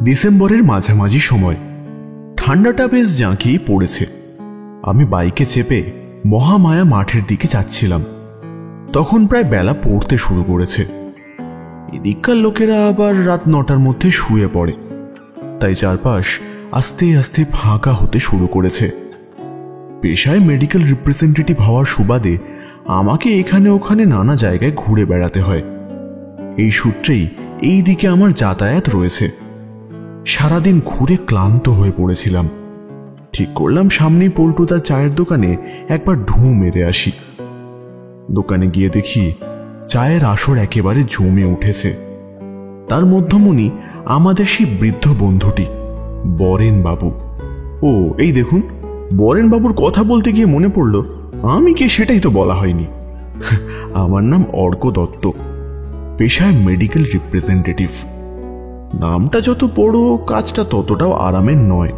ডিসেম্বরের মাঝামাঝি সময়। ঠান্ডাটা বেশ জাঁকিয়েই পড়েছে। আমি বাইকে চেপে মহামায়া মাঠের দিকে যাচ্ছিলাম। তখন প্রায় বেলা পড়তে শুরু করেছে। এদিককার লোকেরা আবার রাত 9টার মধ্যে শুয়ে পড়ে, তাই চারপাশ আস্তে আস্তে ফাঁকা হতে শুরু করেছে। পেশায় মেডিকেল রিপ্রেজেন্টেটিভ হওয়ার সুবাদে আমাকে এখানে ওখানে নানা জায়গায় ঘুরে বেড়াতে হয়। এই সূত্রেই এই দিকে আমার যাতায়াত রয়েছে। সারাদিন ঘুরে ক্লান্ত হয়ে পড়েছিলাম। ঠিক করলাম সামনেই পল্টুদার চায়ের দোকানে একবার ঢুঁ মেরে আসি। দোকানে গিয়ে দেখি চায়ের আসর একেবারে জমে উঠেছে। তার মধ্যমণি আমাদের সেই বৃদ্ধ বন্ধুটি বরেন বাবু। ও এই দেখুন, বরেন বাবুর কথা বলতে গিয়ে মনে পড়ল আমি কে সেটাই তো বলা হয়নি। আমার নাম অর্ক দত্ত, পেশায় মেডিকেল রিপ্রেজেন্টেটিভ। নামটা যত বড়, কাজটা ততটাও আরামের নয়।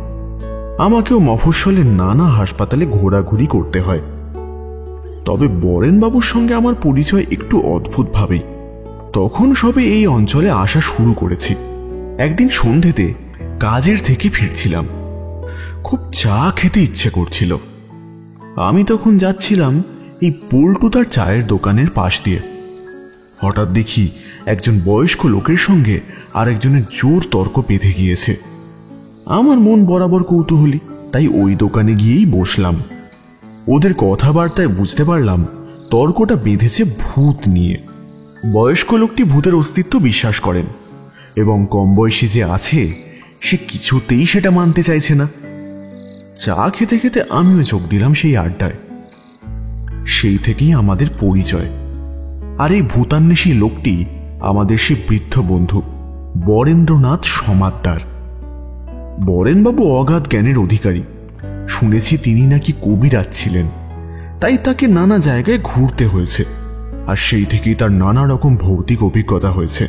আমাকেও মফস্বলের নানা হাসপাতালে ঘোরাঘুরি করতে হয়। তবে বরেন বাবুর সঙ্গে আমার পরিচয় একটু অদ্ভুত ভাবেই। তখন সবে এই অঞ্চলে আসা শুরু করেছি। একদিন সন্ধেতে কাজের থেকে ফিরছিলাম, খুব চা খেতে ইচ্ছে করছিল। আমি তখন যাচ্ছিলাম এই পল্টুদার চায়ের দোকানের পাশ দিয়ে। হঠাৎ দেখি একজন বয়স্ক লোকের সঙ্গে আরেকজনের জোর তর্ক বেঁধে গিয়েছে। আমার মন বরাবর কৌতূহলী, তাই ওই দোকানে গিয়েই বসলাম। ওদের কথাবার্তায় বুঝতে পারলাম তর্কটা বেঁধেছে ভূত নিয়ে। বয়স্ক লোকটি ভূতের অস্তিত্ব বিশ্বাস করেন এবং কম বয়সী যে আছে সে কিছুতেই সেটা মানতে চাইছে না। চা খেতে খেতে আমিও যোগ দিলাম সেই আড্ডায়। সেই থেকেই আমাদের পরিচয়। আর এই ভূতান্বেষী লোকটি আমাদের সে বৃদ্ধ বন্ধু বরেন্দ্রনাথ সমাদ্দার। বরেনবাবু অগাধ জ্ঞানের অধিকারী। শুনেছি তিনি নাকি কবিরাজ ছিলেন, তাই তাকে নানা জায়গায় ঘুরতে হয়েছে, আর সেই থেকেই তার নানা রকম ভৌতিক অভিজ্ঞতা হয়েছে।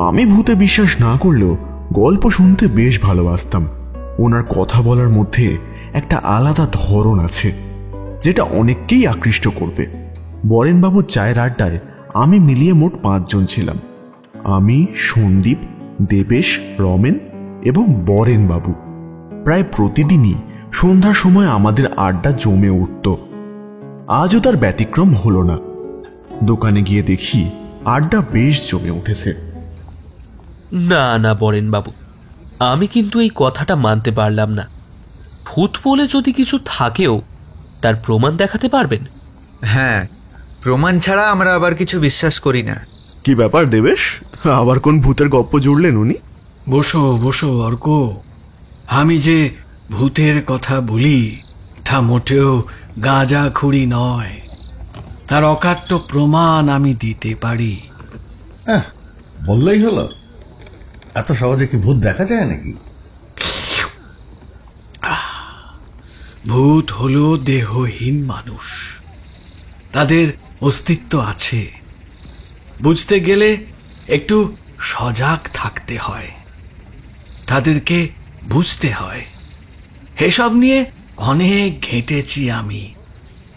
আমি ভূতে বিশ্বাস না করলেও গল্প শুনতে বেশ ভালোবাসতাম। ওনার কথা বলার মধ্যে একটা আলাদা ধরন আছে যেটা অনেককেই আকৃষ্ট করবে। বরেনবাবুর চায়ের আড্ডায় আমি মিলিয়ে মোট 5 জন ছিলাম। আমি, সন্দীপ, দেবেশ, রমেন এবং বরেনবাবু। প্রায় প্রতিদিনই সন্ধ্যার সময় আমাদের আড্ডা জমে উঠত। আজও তার ব্যতিক্রম হলো না। দোকানে গিয়ে দেখি আড্ডা বেশ জমে উঠেছে। না না বরেনবাবু, আমি কিন্তু এই কথাটা মানতে পারলাম না। ভূত বলে যদি কিছু থাকেও তার প্রমাণ দেখাতে পারবেন? হ্যাঁ, প্রমাণ ছাড়া আমরা আবার কিছু বিশ্বাস করি না। কি ব্যাপার দেবেশ, আবার কোন ভূতের গপ্প জুড়লেন উনি? বসো বসো অর্ক। আমি যে ভূতের কথা বলি তা মোটেও গাঁজাখুরি নয়, তার অকাট্য প্রমাণ আমি দিতে পারি। বললেই হলো। এত সহজে কি ভূত দেখা যায় নাকি? ভূত হলো দেহহীন মানুষ, তাদের অস্তিত্ব আছে। বুঝতে গেলে একটু সজাগ থাকতে হয়, তাদেরকে বুঝতে হয়। এসব নিয়ে অনেক ঘেঁটেছি আমি।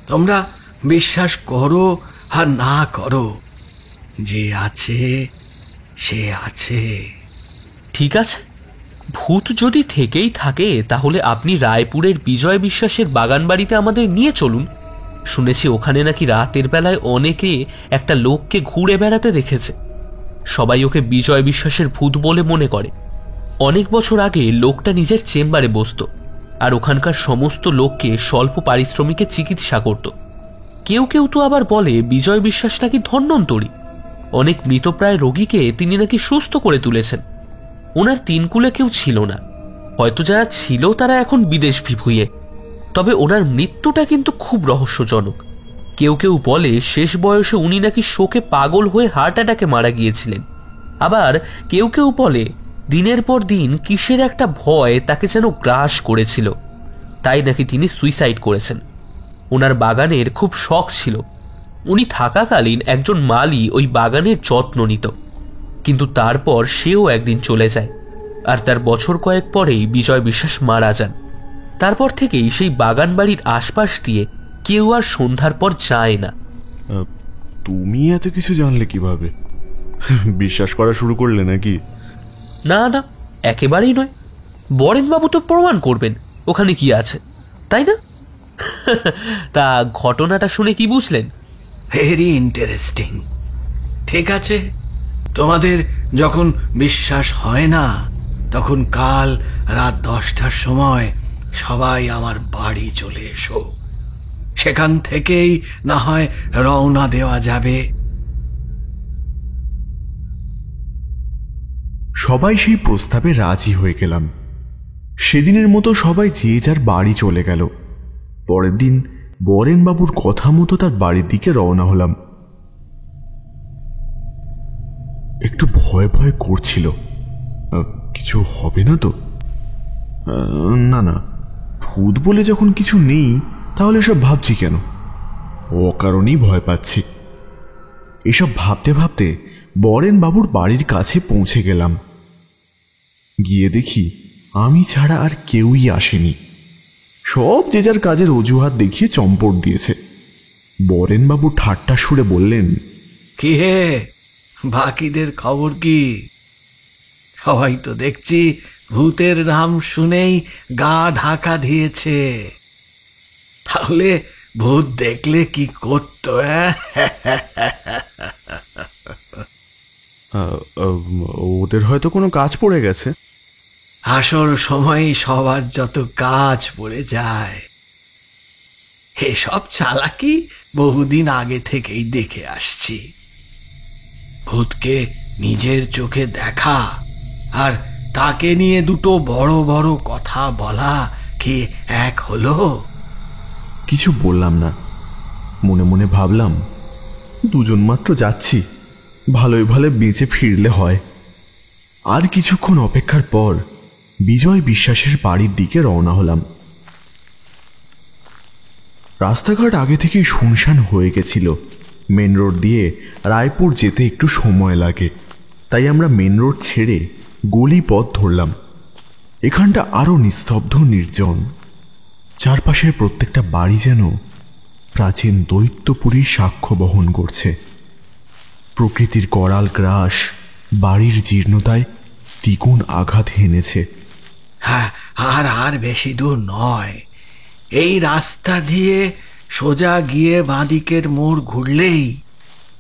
তোমরা বিশ্বাস করো আর না করো, যে আছে সে আছে। ঠিক আছে, ভূত যদি থেকেই থাকে তাহলে আপনি রায়পুরের বিজয় বিশ্বাসের বাগান বাড়িতে আমাদের নিয়ে চলুন। শুনেছি ওখানে নাকি রাতের বেলায় অনেকে একটা লোককে ঘুরে বেড়াতে দেখেছে। সবাই ওকে বিজয় বিশ্বাসের ভূত বলে মনে করে। অনেক বছর আগে লোকটা নিজের চেম্বারে বসত আর ওখানকার সমস্ত লোককে স্বল্প পারিশ্রমিকে চিকিৎসা করত। কেউ কেউ তো আবার বলে বিজয় বিশ্বাস নাকি ধন্বন্তরী। অনেক মৃতপ্রায় রোগীকে তিনি নাকি সুস্থ করে তুলেছেন। ওনার 3 কুলে কেউ ছিল না, হয়তো যারা ছিল তারা এখন বিদেশ বিভুঁইয়ে। তবে ওনার মৃত্যুটা কিন্তু খুব রহস্যজনক। কেউ কেউ বলে শেষ বয়সে উনি নাকি শোকে পাগল হয়ে হার্ট অ্যাটাকে মারা গিয়েছিলেন। আবার কেউ কেউ বলে দিনের পর দিন কিসের একটা ভয় তাকে যেন গ্রাস করেছিল, তাই নাকি তিনি সুইসাইড করেছেন। ওনার বাগানের খুব শখ ছিল। উনি থাকাকালীন একজন মালি ওই বাগানের যত্ন নিত, কিন্তু তারপর সেও একদিন চলে যায়, আর তার বছর কয়েক পরেই বিজয় বিশ্বাস মারা যান। তারপর থেকেই সেই বাগান বাড়ির আশপাশ দিয়ে কেউ আর সন্ধ্যার পর যায় না। তুমি এত কিছু জানলে কিভাবে? বিশ্বাস করা শুরু করলে নাকি? না না, একেবারেই নয়। বরেনবাবু তো প্রমাণ করবেন ওখানে কি আছে, তাই না? তা ঘটনাটা শুনে কি বুঝলেন? Very interesting. ঠিক আছে, তোমাদের যখন বিশ্বাস হয় না তখন কাল রাত 10টার সময় সবাই আমার বাড়ি চলে এসো। সেখান থেকেই না হয় রওনা দেওয়া যাবে। সবাই সেই প্রস্তাবে রাজি হয়ে গেলাম। সেদিনের মতো সবাই যে যার বাড়ি চলে গেল। পরের দিন বরেনবাবুর কথা মতো তার বাড়ির দিকে রওনা হলাম। একটু ভয় ভয় করছিল, কিছু হবে না তো? না না, ভূত বলে যখন কিছু নেই তাহলে সব ভাবছি কেন? অকারণেই ভয় পাচ্ছি। এসব ভাবতে ভাবতে বরেনবাবুর বাড়ির কাছে পৌঁছে গেলাম। গিয়ে দেখি আমি ছাড়া আর কেউই আসেনি। সব যে যার কাজের অজুহাত দেখিয়ে চম্পট দিয়েছে। বরেনবাবু ঠাট্টা সুরে বললেন, কি হে, বাকিদের খবর কি? সবাই তো দেখছি ভূতের নাম শুনেই গা ঢাকা দিয়েছে। তাহলে ভূত দেখলে কি করতো? ওদের হয়তো কোনো কাজ পড়ে গেছে। আসল সময় সবার যত কাজ পড়ে যায়। এসব চালাকি বহুদিন আগে থেকেই দেখে আসছি। ভূতকে নিজের চোখে দেখা আর তাকে নিয়ে দুটো বড় বড় কথা বলা কি এক হলো? কিছু বললাম না। মনে মনে ভাবলাম, দুজন মাত্র যাচ্ছি, ভালোই ভালো বেঁচে ফিরলে হয়। আর কিছুক্ষণ অপেক্ষার পর বিজয় বিশ্বাসের বাড়ির দিকে রওনা হলাম। রাস্তাঘাট আগে থেকেই শুনশান হয়ে গেছিল। মেন রোড দিয়ে রায়পুর যেতে একটু সময় লাগে, তাই আমরা মেন রোড ছেড়ে গলি পথ ধরলাম। এখানটা আরো নিস্তব্ধ, নির্জন। চারপাশের প্রত্যেকটা বাড়ি যেন প্রাচীন দৈত্যপুরীর সাক্ষ্য বহন করছে। প্রকৃতির করাল গ্রাস বাড়ির জীর্ণতায় দ্বিগুণ আঘাত হেনেছে। হ্যাঁ, আর বেশি দূর নয়। এই রাস্তা দিয়ে সোজা গিয়ে বাঁদিকের মোড় ঘুরলেই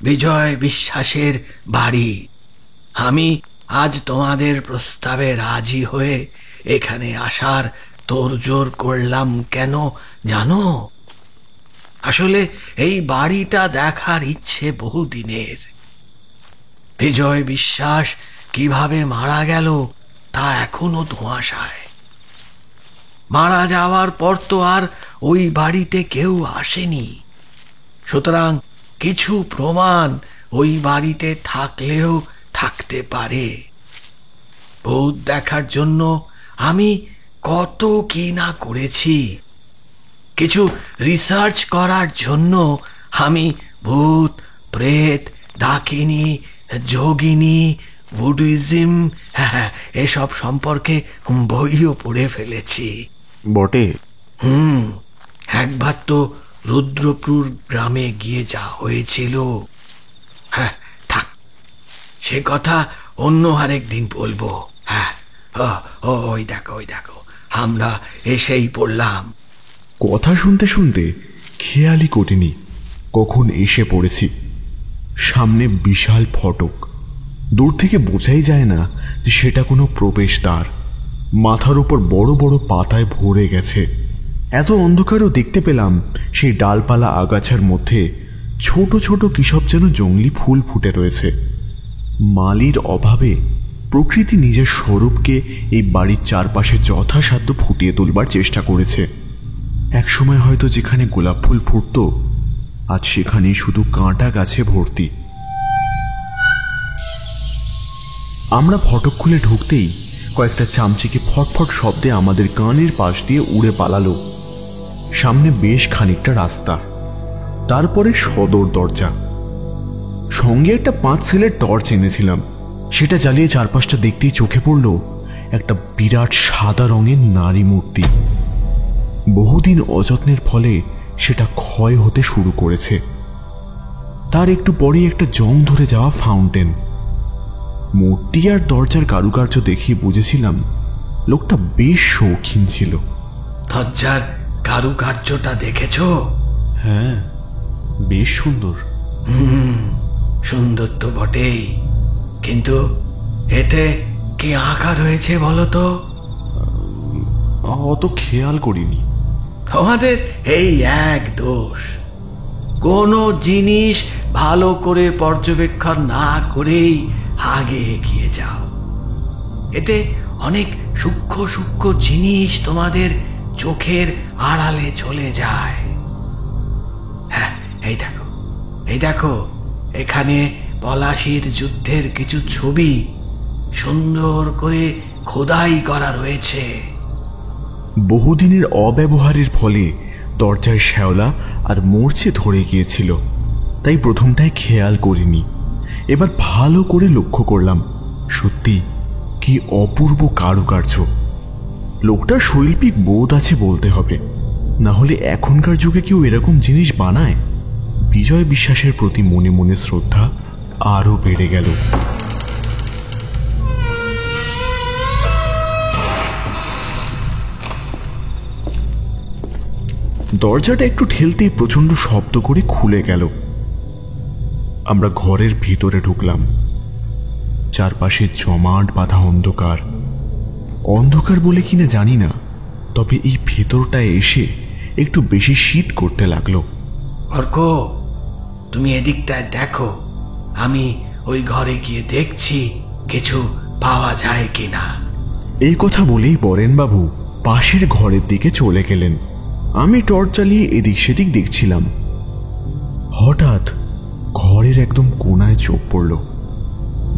বিজয় বিশ্বাসের বাড়ি। আমি আজ তোমাদের প্রস্তাবে রাজি হয়ে এখানে আসার তোড়জোড় করলাম কেন জানো? আসলে এই বাড়িটা দেখার ইচ্ছে বহুদিনের। বিজয় বিশ্বাস কিভাবে মারা গেল তা এখনো ধোঁয়াশায়। মারা যাওয়ার পর তো আর ওই বাড়িতে কেউ আসেনি, সুতরাং কিছু প্রমাণ ওই বাড়িতে থাকলেও থাকতে পারে। ভূত দেখার জন্য আমি কত কি না করেছি। কিছু রিসার্চ করার জন্য আমি ভূত, প্রেত, ডাকিনী, যোগিনী, বুদ্ধিজম এসব সম্পর্কে বইও পড়ে ফেলেছি। বটে। একবার তো রুদ্রপুর গ্রামে গিয়ে যা হয়েছিল, হ্যাঁ থাক, সে কথা অন্য আরেক দিন বলবো। হ্যাঁ, ওই দেখো আমরা এসেই পড়লাম। কথা শুনতে শুনতে খেয়ালই করিনি কখন এসে পড়েছি। সামনে বিশাল ফটক, দূর থেকে বোঝাই যায় না যে সেটা কোনো প্রবেশদ্বার। মাথার উপর বড় বড় পাতায় ভরে গেছে। এত অন্ধকারও দেখতে পেলাম সেই ডালপালা আগাছার মধ্যে ছোট ছোট কিসব যেন জঙ্গলি ফুল ফুটে রয়েছে। মালির অভাবে প্রকৃতি নিজের স্বরূপকে এই বাড়ির চারপাশে যথাসাধ্য ফুটিয়ে তুলবার চেষ্টা করেছে। একসময় হয়তো যেখানে গোলাপ ফুল ফুটত, আজ সেখানেই শুধু কাঁটা গাছে ভর্তি। আমরা ফটক খুলে ঢুকতেই কয়েকটা চামচিকে ফটফট শব্দে আমাদের কানের পাশ দিয়ে উড়ে পালালো। সামনে বেশ খানিকটা রাস্তা, তারপরে সদর দরজা। সঙ্গে একটা 5 সেলের টর্চ এনেছিলাম। সেটা জ্বালিয়ে চারপাশটা দেখতেই চোখে পড়ল একটা বিরাট সাদা রঙের নারী মূর্তি। বহুদিন অযত্নের ফলে সেটা ক্ষয় হতে শুরু করেছে। তার একটু পরেই একটা জং ধরে যাওয়া ফাউন্টেন। মূর্তি আর দরজার কারুকার্য দেখে বুঝেছিলাম লোকটা বেশ শৌখিন ছিল। দরজার কারুকার্যটা দেখেছো? হ্যাঁ, বেশ সুন্দর। সুন্দর তো বটেই, কিন্তু এতে কি আঁকা রয়েছে বলো তো? অত খেয়াল করিনি। তোমাদের এই এক দোষ, কোনো জিনিস ভালো করে পর্যবেক্ষণ না করেই আগে এগিয়ে যাও। এতে অনেক সূক্ষ্ম সূক্ষ্ম জিনিস তোমাদের চোখের আড়ালে চলে যায়। হ্যাঁ, এই দেখো এখানে পলাশির যুদ্ধের কিছু ছবি সুন্দর করে খোদাই করা রয়েছে। বহুদিনের অব্যবহারের ফলে দরজায় শ্যাওলা আর মরচে ধরে গিয়েছিল, তাই প্রথমটায় খেয়াল করিনি। এবার ভালো করে লক্ষ্য করলাম, সত্যি কি অপূর্ব কারুকার্য। লোকটার শৈল্পিক বোধ আছে বলতে হবে, না হলে এখনকার যুগে কেউ এরকম জিনিস বানায়? বিজয় বিশ্বাসের প্রতি মনে মনে শ্রদ্ধা আরো বেড়ে গেল। দরজাটা একটু ঠেলতেই প্রচন্ড শব্দ করে খুলে গেল। আমরা ঘরের ভিতরে ঢুকলাম। চারপাশে জমাট বাঁধা অন্ধকার। অন্ধকার বলে কিনা জানি না, তবে এই ভেতরটায় এসে একটু বেশি শীত করতে লাগলো। অর্ক, তুমি এদিকটায় দেখো, আমি ওই ঘরে গিয়ে দেখছি কিছু পাওয়া যায় কিনা। এই কথা বলেই বরেনবাবু পাশের ঘরের দিকে চলে গেলেন। আমি টর্চ চালিয়ে এদিক সেদিক দেখছিলাম। হঠাৎ ঘরের একদম কোনায় চোখ পড়ল।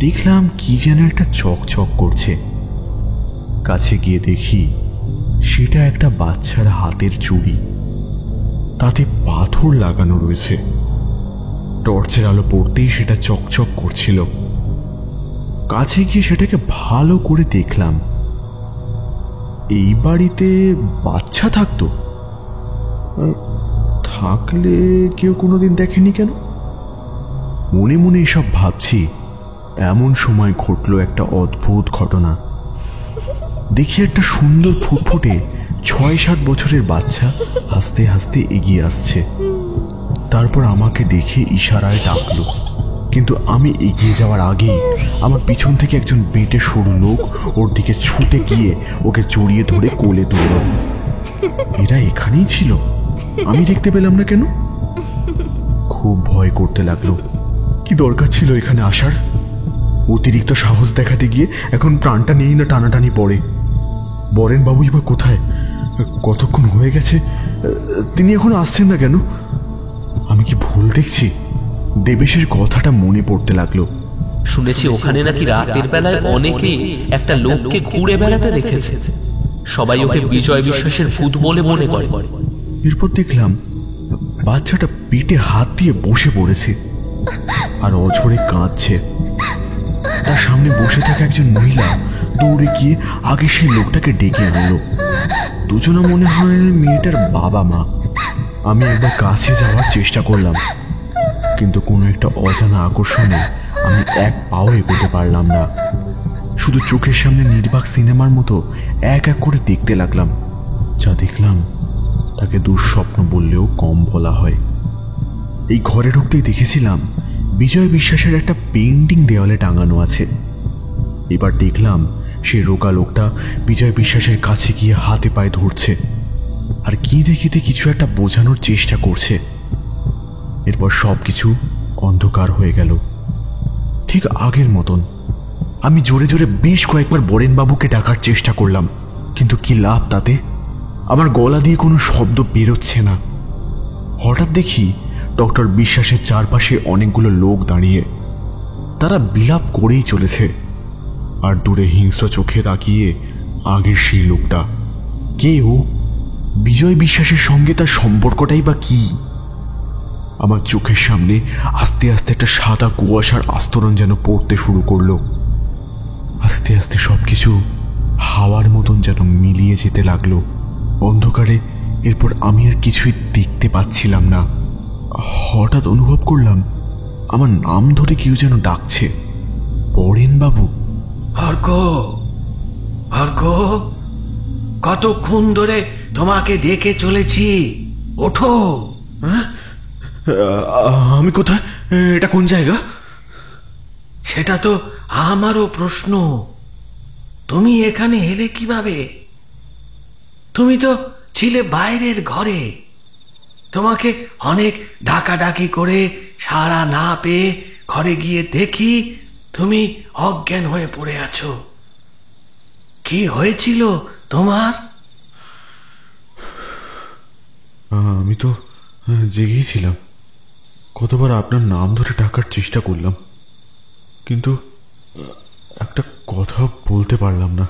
দেখলাম কি যেন একটা চকচক করছে। কাছে গিয়ে দেখি সেটা একটা বাচ্চার হাতের চুড়ি, তাতে পাথর লাগানো রয়েছে। টর্চের আলো পড়তেই সেটা চকচক করছিল। কাছে গিয়ে সেটাকে ভালো করে দেখলাম। এই বাড়িতে বাচ্চা থাকতো? থাকলে কেউ কোনোদিন দেখেনি কেন? মনে মনে এসব ভাবছি, এমন সময় ঘটলো একটা অদ্ভুত ঘটনা। দেখি একটা সুন্দর ফুটফুটে ৬-৭ বছরের বাচ্চা হাসতে হাসতে এগিয়ে আসছে। তারপর আমাকে দেখে ইশারায় ডাকলো, কিন্তু আমি এগিয়ে যাওয়ার আগেই আমার পিছন থেকে একজন বেঁটে সরু লোক ওর দিকে ছুটে গিয়ে ওকে জড়িয়ে ধরে কোলে তুলল। এরা এখানেই ছিল, আমি দেখতে পেলাম না কেন? খুব ভয় করতে লাগলো। কি দরকার ছিল এখানে আসার? অতিরিক্ত সাহস দেখাতে গিয়ে এখন প্রাণটা নেই না টানাটানি পড়ে। বরেনবাবুই বা কোথায়? কতক্ষণ হয়ে গেছে, তিনি এখন আসছেন না কেন? আমি কি ভুল দেখছি? দেবেশের কথাটা মনে পড়তে লাগলো। শুনেছি ওখানে নাকি রাতের বেলায় অনেকে একটা লোককে ঘুরে বেড়াতে দেখেছে। সবাই ওকে বিজয় বিশ্বাসের ভূত বলে মনে করে। এরপর দেখলাম বাচ্চাটা পেটে হাত দিয়ে বসে পড়েছে আর অঝরে কাঁদছে। তার সামনে বসে থাকা একজন মহিলা দৌড়ে গিয়ে আগে সেই লোকটাকে ডেকে আনলো। দুজনা মনে হয় মেয়েটার বাবা মা। আমি একবার কাছে যাওয়ার চেষ্টা করলাম, কিন্তু কোনো একটা অজানা আকর্ষণে আমি এক পাও এগোতে পারলাম না। শুধু চোখের সামনে নির্বাক সিনেমার মতো এক এক করে দেখতে লাগলাম। যা দেখলাম তাকে দুঃস্বপ্ন বললেও কম বলা হয়। এই ঘরে ঢুকতেই দেখেছিলাম বিজয় বিশ্বাসের একটা পেন্টিং দেওয়ালে টাঙানো আছে। এবার দেখলাম সেই রোগা লোকটা বিজয় বিশ্বাসের কাছে গিয়ে হাতে পায়ে ধরছে আর কি দেখিতে কিছু একটা বোঝানোর চেষ্টা করছে। এরপর সবকিছু অন্ধকার হয়ে গেল, ঠিক আগের মতন। আমি জোরে জোরে বেশ কয়েকবার বরেনবাবুকে ডাকার চেষ্টা করলাম, কিন্তু কি লাভ তাতে? আমার গলা দিয়ে কোনো শব্দ বেরোচ্ছে না। হঠাৎ দেখি ডক্টর বিশ্বাসের চারপাশে অনেকগুলো লোক দাঁড়িয়ে। তারা বিলাপ করেই চলেছে, আর দূরে হিংস্র চোখে তাকিয়ে আগের সেই লোকটা। কে ও? বিজয় বিশ্বাসের সঙ্গে তার সম্পর্কটাই বা কি? আমার চোখের সামনে আস্তে আস্তে একটা সাদা কুয়াশার আস্তরণ যেন পড়তে শুরু করলো। আস্তে আস্তে সবকিছু হাওয়ার মতন যেন মিলিয়ে যেতে লাগলো অন্ধকারে। এরপর আমি আর কিছুই দেখতে পাচ্ছিলাম না। হঠাৎ অনুভব করলাম আমার নাম ধরে কেউ যেন ডাকছে। পরেন বাবু। অর্ক, অর্ক, কতক্ষণ ধরে তোমাকে ডেকে চলেছি, ওঠো। আমি কোথায়? এটা কোন জায়গা? সেটা তো আমারও প্রশ্ন। তুমি এখানে এলে কিভাবে? তুমি তো ছিলে বাইরের ঘরে। তোমাকে অনেক ডাকাডাকি করে সাড়া না পেয়ে ঘরে গিয়ে দেখি তুমি অজ্ঞান হয়ে পড়ে আছো। কি হয়েছিল তোমার? আমি তো জেগেই ছিলাম। কতবার আপনার নাম ধরে ডাকার চেষ্টা করলাম, কিন্তু একটা কথা বলতে পারলাম না।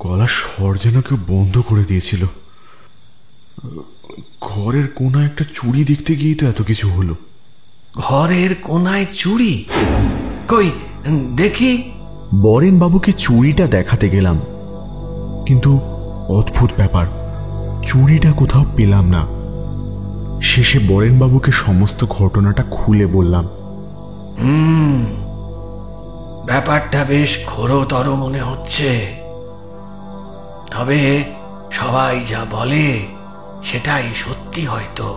গলার স্বর যেন কেউ বন্ধ করে দিয়েছিল। ঘরের কোনায় একটা চুড়ি দেখতে গিয়েই তো এত কিছু হলো। ঘরের কোনায় চুড়ি? কই দেখি। বরেন বাবুকে চুড়িটা দেখাতে গেলাম, কিন্তু অদ্ভুত ব্যাপার, চুড়িটা কোথাও পেলাম না। শেষে বরেন বাবুকে সমস্ত ঘটনাটা খুলে বললাম। ব্যাপারটা বেশ ঘোরতর মনে হচ্ছে। তবে সবাই যা বলে সেটাই সত্যি হয়তো।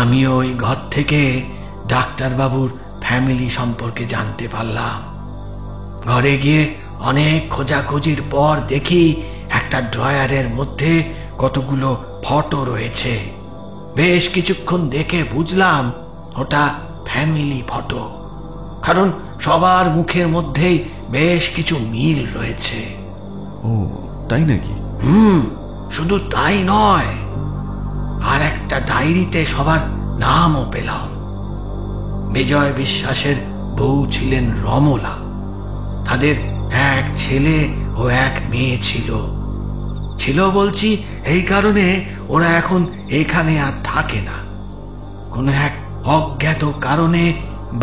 আমিও ওই ঘর থেকে ডাক্তারবাবুর ফ্যামিলি সম্পর্কে জানতে পারলাম। ঘরে গিয়ে অনেক খোঁজাখুঁজির পর দেখি একটা ড্রয়ারের মধ্যে কতগুলো ফটো রয়েছে। বেশ কিছুক্ষণ দেখে বুঝলাম ওটা ফ্যামিলি ফটো, কারণ সবার মুখের মধ্যেই বেশ কিছু মিল রয়েছে। ও তাই নাকি? শুধু তাই নয়, আর একটা ডায়েরিতে সবার নামও পেলাম। বিজয় বিশ্বাসের বউ ছিলেন রমলা। তাদের এক ছেলে ও এক মেয়ে ছিল। বলছি এই কারণে ওরা এখন এখানে আর থাকে না। কোনো এক অজ্ঞাত কারণে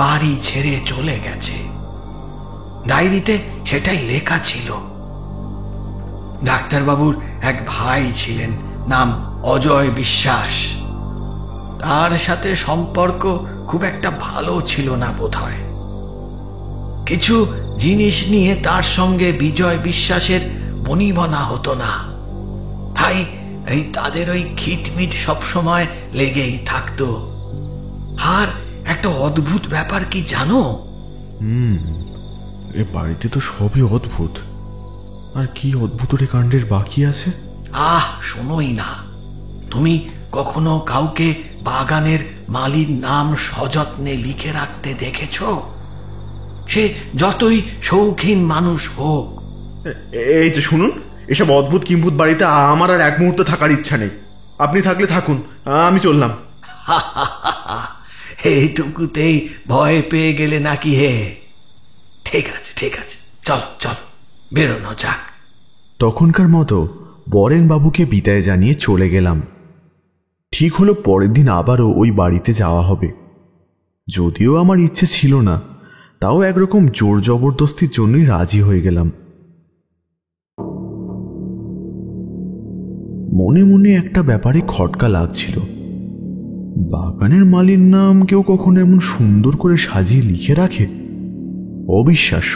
বাড়ি ছেড়ে চলে গেছে। ডায়েরিতে সেটাই লেখা ছিল। ডাক্তারবাবুর এক ভাই ছিলেন, নাম অজয় বিশ্বাস। তার সাথে সম্পর্ক খুব একটা ভালো ছিল না বোধহয়। কিছু জিনিস নিয়ে তার সঙ্গে বিজয় বিশ্বাসের বনিবনা হতো না, তাই এই তাদের ওই খিটমিট সবসময় লেগেই থাকতো। আর একটা অদ্ভুত ব্যাপার কি জানো? এ বাড়িতে তো সবই অদ্ভুত। আর কি অদ্ভুত রে কাণ্ডের বাকি আছে? শোনোই না। তুমি কখনো কাউকে বাগানের মালির নাম সযত্নে লিখে রাখতে দেখেছ? সে যতই শৌখিন মানুষ হোক। এই যে শুনুন, এসব অদ্ভুত কিম্ভূত বাড়িতে আমার আর এক মুহূর্ত থাকার ইচ্ছা নেই। আপনি থাকলে থাকুন, আমি চললাম। এইটুকুতেই ভয় পেয়ে গেলে নাকি হে? ঠিক আছে ঠিক আছে, চলো চলো, বেরোনো যাক। তখনকার মতো বরেন বাবুকে বিদায় জানিয়ে চলে গেলাম। ঠিক হলো পরের দিন আবারও ওই বাড়িতে যাওয়া হবে। যদিও আমার ইচ্ছে ছিল না, তাও একরকম জোর জবরদস্তির জন্যই রাজি হয়ে গেলাম। মনে মনে একটা ব্যাপারে খটকা লাগছিল। বাগানের মালির নাম কেউ কখনো এমন সুন্দর করে সাজিয়ে লিখে রাখে? অবিশ্বাস্য।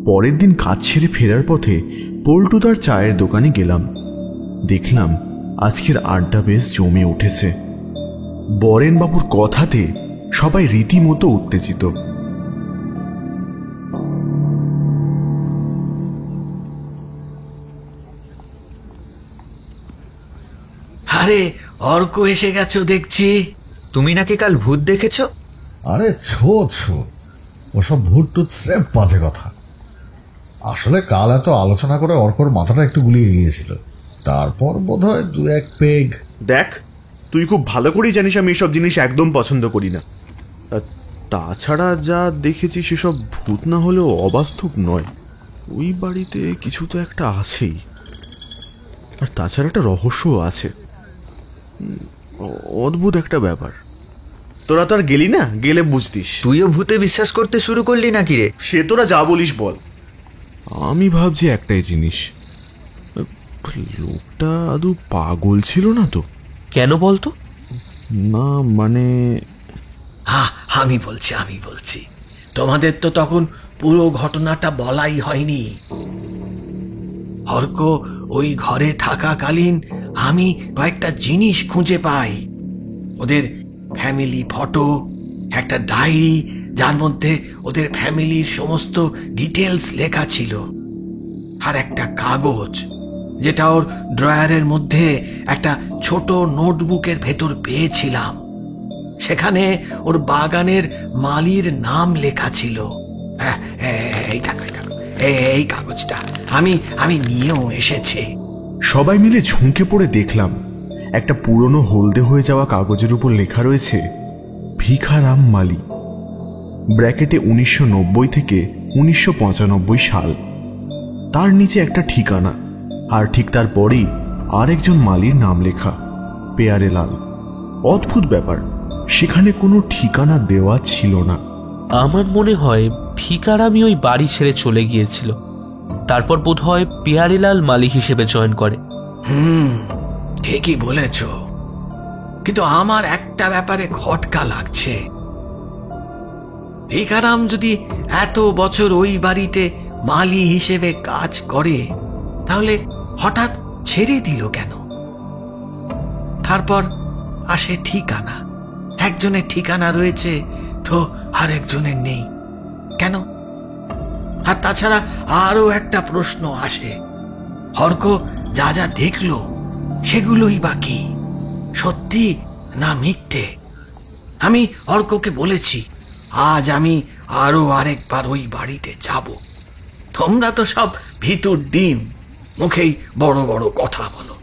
পরের দিন কাজ ছেড়ে ফেরার পথে পল্টুদার চায়ের দোকানে গেলাম। দেখলাম আজকের আড্ডা বেশ জমে উঠেছে। বরেন বাবুর কথাতে সবাই রীতিমতো উত্তেজিত। আরে অর্ক, এসে গেছো দেখছি। তুমি নাকি কাল ভূত দেখেছ? আরে ছো, ওসব ভূত টুত স্রেফ বাজে কথা। আসলে কাল এত আলোচনা করে অর্কর মাথাটা একটু গুলিয়ে গিয়েছিল। তারপর বোধহয় 2-1 পেগ। দেখ, তুই খুব ভালো করেই জানিস আমি এসব জিনিস একদম পছন্দ করি না। তাছাড়া যা দেখেছি সেসব ভূত না হলেও অবাস্তব নয়। ওই বাড়িতে কিছু তো একটা আছেই, আর তাছাড়া একটা রহস্যও আছে। অদ্ভুত একটা ব্যাপার। তোরা তো আর গেলি না, গেলে বুঝতিস। তুইও ভূতে বিশ্বাস করতে শুরু করলি নাকি রে? সে তোরা যা বলিস বল। আমি ভাবছি একটাই জিনিস, লোকটা আদৌ পাগল ছিল না তো? কেন বলতো? না মানে আমি বলছি তোমাদের তো তখন পুরো ঘটনাটা বলাই হয়নি। অর্ক ওই ঘরে থাকাকালীন আমি কয়েকটা জিনিস খুঁজে পাই। ওদের ফ্যামিলি ফটো, একটা ডায়েরি যার মধ্যে ওদের ফ্যামিলির সমস্ত ডিটেলস লেখা ছিল, আর একটা কাগজ যেটা ওর ড্রয়ারের মধ্যে একটা ছোট নোটবুকের ভেতর পেয়েছিলাম। সেখানে ওর বাগানের মালির নাম লেখা ছিল। এই কাগজটা আমি নিয়েও এসেছি। সবাই মিলে ঝুঁকে পড়ে দেখলাম একটা পুরনো হলদে হয়ে যাওয়া কাগজের উপর লেখা রয়েছে ভিখারাম মালি, ব্র্যাকেটে 1990 থেকে 1995 সাল। তার নিচে একটা ঠিকানা, আর ঠিক তারপরেই আরেকজন মালির নাম লেখা, পেয়ারেলাল। অদ্ভুত ব্যাপার, সেখানে কোনো ঠিকানা দেওয়া ছিল না। আমার মনে হয় ভিকারামি ওই বাড়ি ছেড়ে চলে গিয়েছিল, তারপর বোধহয় পেয়ারেলাল মালিক হিসেবে জয়েন করে। ঠিকই বলেছ, কিন্তু আমার একটা ব্যাপারে খটকা লাগছে। ভিকারাম যদি এত বছর ওই বাড়িতে মালি হিসেবে কাজ করে, তাহলে হঠাৎ ছেড়ে দিল কেন? তারপর আসে ঠিকানা। একজনের ঠিকানা রয়েছে তো আরেকজনের নেই কেন? আর তাছাড়া আরো একটা প্রশ্ন আসে, অর্ক যা যা দেখলো সেগুলোই বাকি, সত্যি না মিথ্যে? আমি অর্ককে বলেছি আজ আমি আরো আরেকবার ওই বাড়িতে যাব। তোমরা তো সব ভিতর ডিম, মুখেই বড় বড় কথা বলো,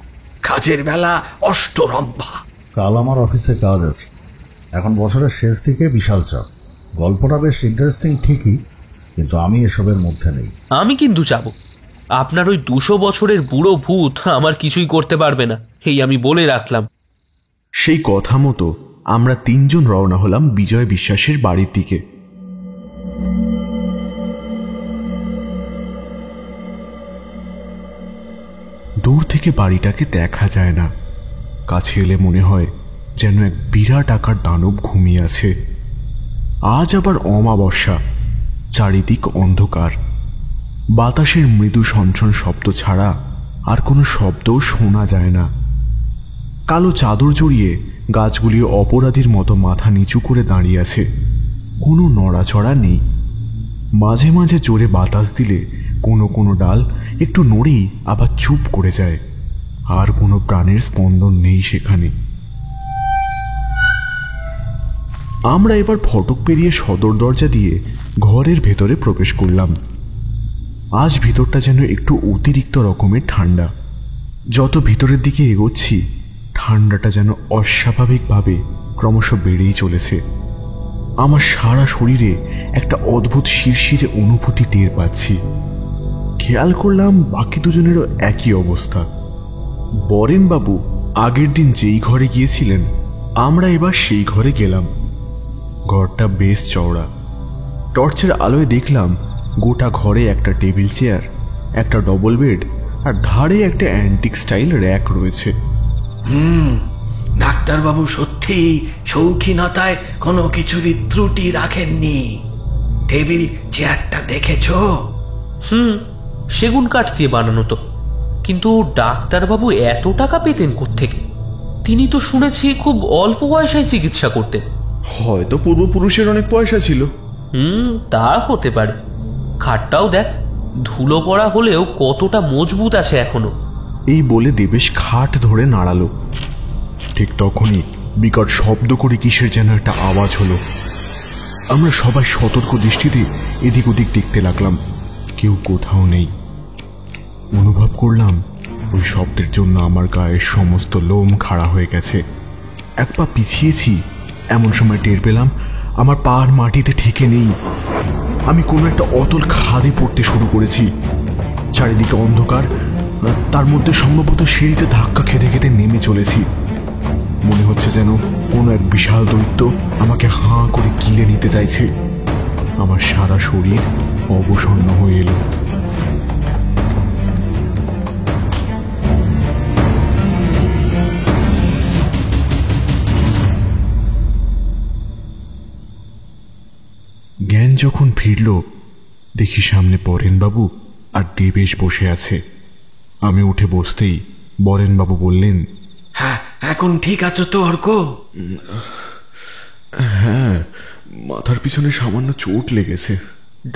কাজের বেলা অষ্টরম্ভা। কাল আমার অফিসে কাজ আছে, এখন বছরের শেষ দিকে বিশাল চাপ। গল্পটা বেশ ইন্টারেস্টিং ঠিকই, কিন্তু আমি এসবের মধ্যে নেই। আমি কিন্তু যাব। আপনার ওই 200 বছরের বুড়ো ভূত আমার কিছুই করতে পারবে না, এই আমি বলে রাখলাম। সেই কথা মতো আমরা 3 জন রওনা হলাম বিজয় বিশ্বাসের বাড়ির দিকে। দূর থেকে বাড়িটাকে দেখা যায় না, কাছে এলে মনে হয় যেন এক বিরাট আকার দানব ঘুমিয়ে আছে। আজ আবার অমাবস্যা, চারিদিক অন্ধকার, বাতাসের মৃদু সনসন শব্দ ছাড়া আর কোনো শব্দও শোনা যায় না। কালো চাদর জড়িয়ে গাছগুলি অপরাধীর মতো মাথা নিচু করে দাঁড়িয়ে আছে, কোনো নড়াচড়া নেই। মাঝে মাঝে জোরে বাতাস দিলে কোনো কোনো ডাল একটু নড়েই আবার চুপ করে যায়, আর কোনো প্রাণের স্পন্দন নেই সেখানে। আমরা এবার ফটক পেরিয়ে সদর দরজা দিয়ে ঘরের ভেতরে প্রবেশ করলাম। আজ ভিতরটা যেন একটু অতিরিক্ত রকমের ঠান্ডা। যত ভিতরের দিকে এগোচ্ছি ঠান্ডাটা যেন অস্বাভাবিকভাবে ক্রমশ বেড়েই চলেছে। আমার সারা শরীরে একটা অদ্ভুত শিরশিরে অনুভূতি টের পাচ্ছি। খেয়াল করলাম বাকি দুজনেরও একই অবস্থা। বরেনবাবু আগের দিন যেই ঘরে গিয়েছিলেন, আমরা এবার সেই ঘরে গেলাম। ঘরটা বেশ চওড়া। টর্চের আলোয় দেখলাম গোটা ঘরে একটা টেবিল চেয়ার, একটা ডবল বেড, আর ধারে একটা অ্যান্টিক স্টাইল র্যাক রয়েছে। ডাক্তারবাবু সত্যি শৌখিনতায় কোনো কিছুরই ত্রুটি রাখেননি। টেবিল চেয়ারটা দেখেছো? সেগুন কাঠ দিয়ে বানানো তো, কিন্তু ডাক্তারবাবু এত টাকা পেতেন কোত্থেকে? তিনি তো শুনেছি খুব অল্প পয়সায় চিকিৎসা করতেন। হয়তো পূর্বপুরুষের অনেক পয়সা ছিল। তা হতে পারে। খাটটাও দেখ, ধুলো পড়া হলেও কতটা মজবুত আছে এখনো। এই বলে দেবেশ খাট ধরে নাড়ালো। ঠিক তখনই বিকট শব্দ করে কিসের যেন একটা আওয়াজ হলো। আমরা সবাই সতর্ক দৃষ্টিতে এদিক ওদিক দেখতে লাগলাম, কেউ কোথাও নেই। অনুভব করলাম ওই শব্দের জন্য আমার গায়ের সমস্ত লোম খাড়া হয়ে গেছে। এক পা পিছিয়েছি, এমন সময় টের পেলাম আমার পা আর মাটিতে ঠেকে নেই। আমি কোনো একটা অতল খাদে পড়তে শুরু করেছি। চারিদিকে অন্ধকার, তার মধ্যে সম্ভবত সিঁড়িতে ধাক্কা খেতে খেতে নেমে চলেছি। মনে হচ্ছে যেন কোনো এক বিশাল দৈত্য আমাকে হাঁ করে গিলে নিতে চাইছে। আমার সারা শরীর অবসন্ন হয়ে এলো। জ্ঞান যখন ফিরল, দেখি সামনে বরেনবাবু আর দেবেশ বসে আছে। আমি উঠে বসতেই বরেনবাবু বললেন, হ্যাঁ, এখন ঠিক আছো তো অর্ক? হ্যাঁ, মাথার পিছনে সামান্য চোট লেগেছে।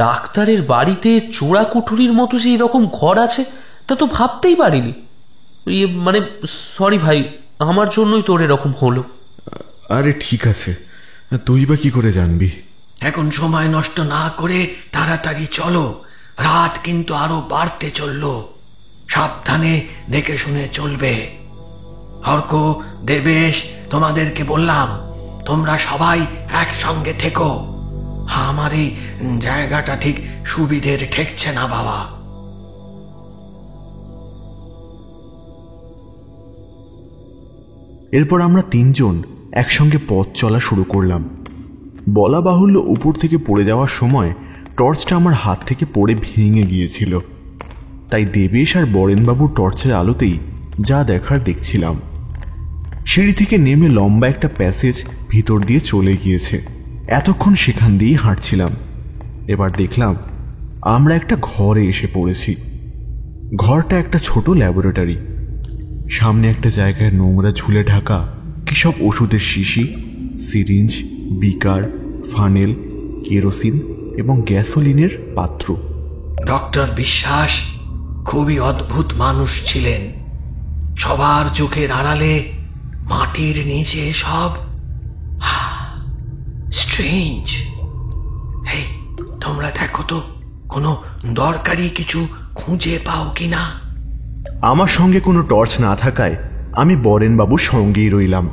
ডাক্তারের বাড়িতে চোরা কুঠুরির মতো যে এরকম ঘর আছে তা তো ভাবতেই পারিনি। মানে সরি ভাই, আমার জন্যই তোর এরকম হলো। আরে ঠিক আছে, তুই বা কি করে জানবি? এখন সময় নষ্ট না করে তাড়াতাড়ি চলো, রাত কিন্তু আরো বাড়তে চললো। সাবধানে দেখে শুনে চলবে। অর্ক, দেবেশ, তোমাদেরকে বললাম তোমরা সবাই একসঙ্গে থেকো। আমার এই জায়গাটা ঠিক সুবিধের ঠেকছে না বাবা। এরপর আমরা তিনজন একসঙ্গে পথ চলা শুরু করলাম। বলা বাহুল্য, উপর থেকে পড়ে যাওয়ার সময় টর্চটা আমার হাত থেকে পড়ে ভেঙে গিয়েছিল। তাই দেবেশ আর বরেনবাবুর টর্চের আলোতেই যা দেখার দেখছিলাম। সিঁড়ি থেকে নেমে লম্বা একটা প্যাসেজ ভিতর দিয়ে চলে গিয়েছে। এতক্ষণ সেখান দিয়েই হাঁটছিলাম। এবার দেখলাম আমরা একটা ঘরে এসে পড়েছি। ঘরটা একটা ছোট ল্যাবরেটরি। সামনে একটা জায়গায় নোংরা ঝুলে ঢাকা কি সব ওষুধের শিশি, সিরিঞ্জ, বিকার, ফানেল, কেরোসিন এবং গ্যাসোলিনের পাত্র। ডক্টর বিশ্বাস খুবই অদ্ভুত মানুষ ছিলেন। সবার চোখের আড়ালে মাটির নিচে সব স্ট্রেঞ্জ। এই তোমরা দেখো তো কোনো দরকারি কিছু খুঁজে পাও কিনা। আমার সঙ্গে কোনো টর্চ না থাকায় আমি বরেনবাবুর সঙ্গেই রইলাম।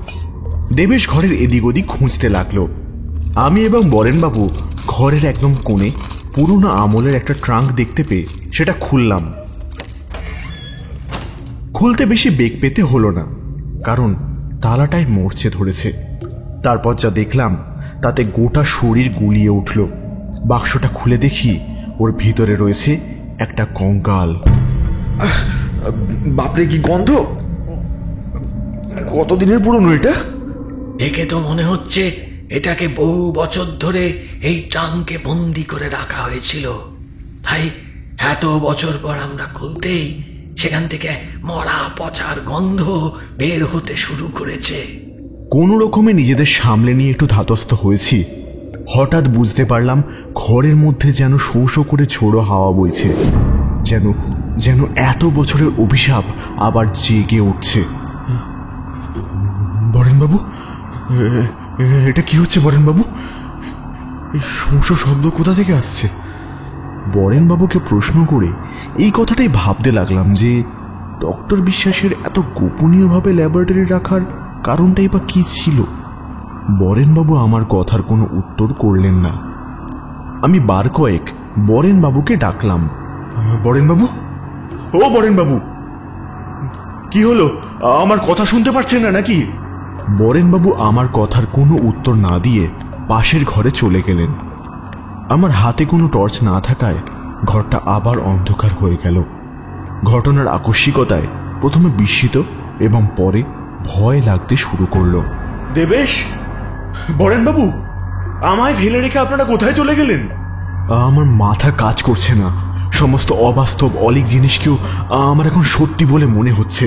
দেবেশ ঘরের এদিক ওদিক খুঁজতে লাগলো। আমি এবং বরেনবাবু ঘরের একদম কোণে পুরনো আমলের একটা ট্রাঙ্ক দেখতে পেয়ে সেটা খুললাম। খুলতে বেশি বেগ পেতে হলো না, কারণ তালাটাই মরচে ধরেছে। তারপর যা দেখলাম তাতে গোটা শরীর গুলিয়ে উঠল। বাক্সটা খুলে দেখি ওর ভিতরে রয়েছে একটা কঙ্কাল। বাপরে, কি গন্ধ! কতদিনের পুরনো এটা? দেখে তো মনে হচ্ছে এটাকে বহু বছর ধরে এই ট্রাঙ্কে বন্দি করে রাখা হয়েছিল। তাই এত বছর পর আমরা খুলতেই সেখান থেকে মরা পচার গন্ধ বের হতে শুরু করেছে। কোনো রকমে নিজেদের সামলে নিয়ে একটু ধাতস্থ হয়েছি। হঠাৎ বুঝতে পারলাম ঘরের মধ্যে যেন শোঁ শোঁ করে ঝোড়ো হাওয়া বইছে, যেন যেন এত বছরের অভিশাপ আবার জেগে উঠছে। বরেনবাবু, এটা কি হচ্ছে বরেনবাবু? এই শোঁ শোঁ শব্দ কোথা থেকে আসছে? বরেনবাবুকে প্রশ্ন করে এই কথাটাই ভাবতে লাগলাম যে ডক্টর বিশ্বাসের এত গোপনীয়ভাবে ল্যাবরেটরি রাখার কারণটাই বা কি ছিল। বরেনবাবু আমার কথার কোনো উত্তর করলেন না। আমি বার কয়েক বরেনবাবুকে ডাকলাম। বরেনবাবু, ও বরেনবাবু, কি হলো? আমার কথা শুনতে পাচ্ছেন না নাকি? বরেনবাবু আমার কথার কোনো উত্তর না দিয়ে পাশের ঘরে চলে গেলেন। আমার হাতে কোনো টর্চ না থাকায় ঘরটা আবার অন্ধকার হয়ে গেল। ঘটনার আকস্মিকতায় প্রথমে বিস্মিত এবং পরে ভয় লাগতে শুরু করলো। দেবেশ, বরেনবাবু, আমায় ফেলে রেখে আপনারা কোথায় চলে গেলেন? আমার মাথা কাজ করছে না। সমস্ত অবাস্তব অলীক জিনিসকেও আমার এখন সত্যি বলে মনে হচ্ছে।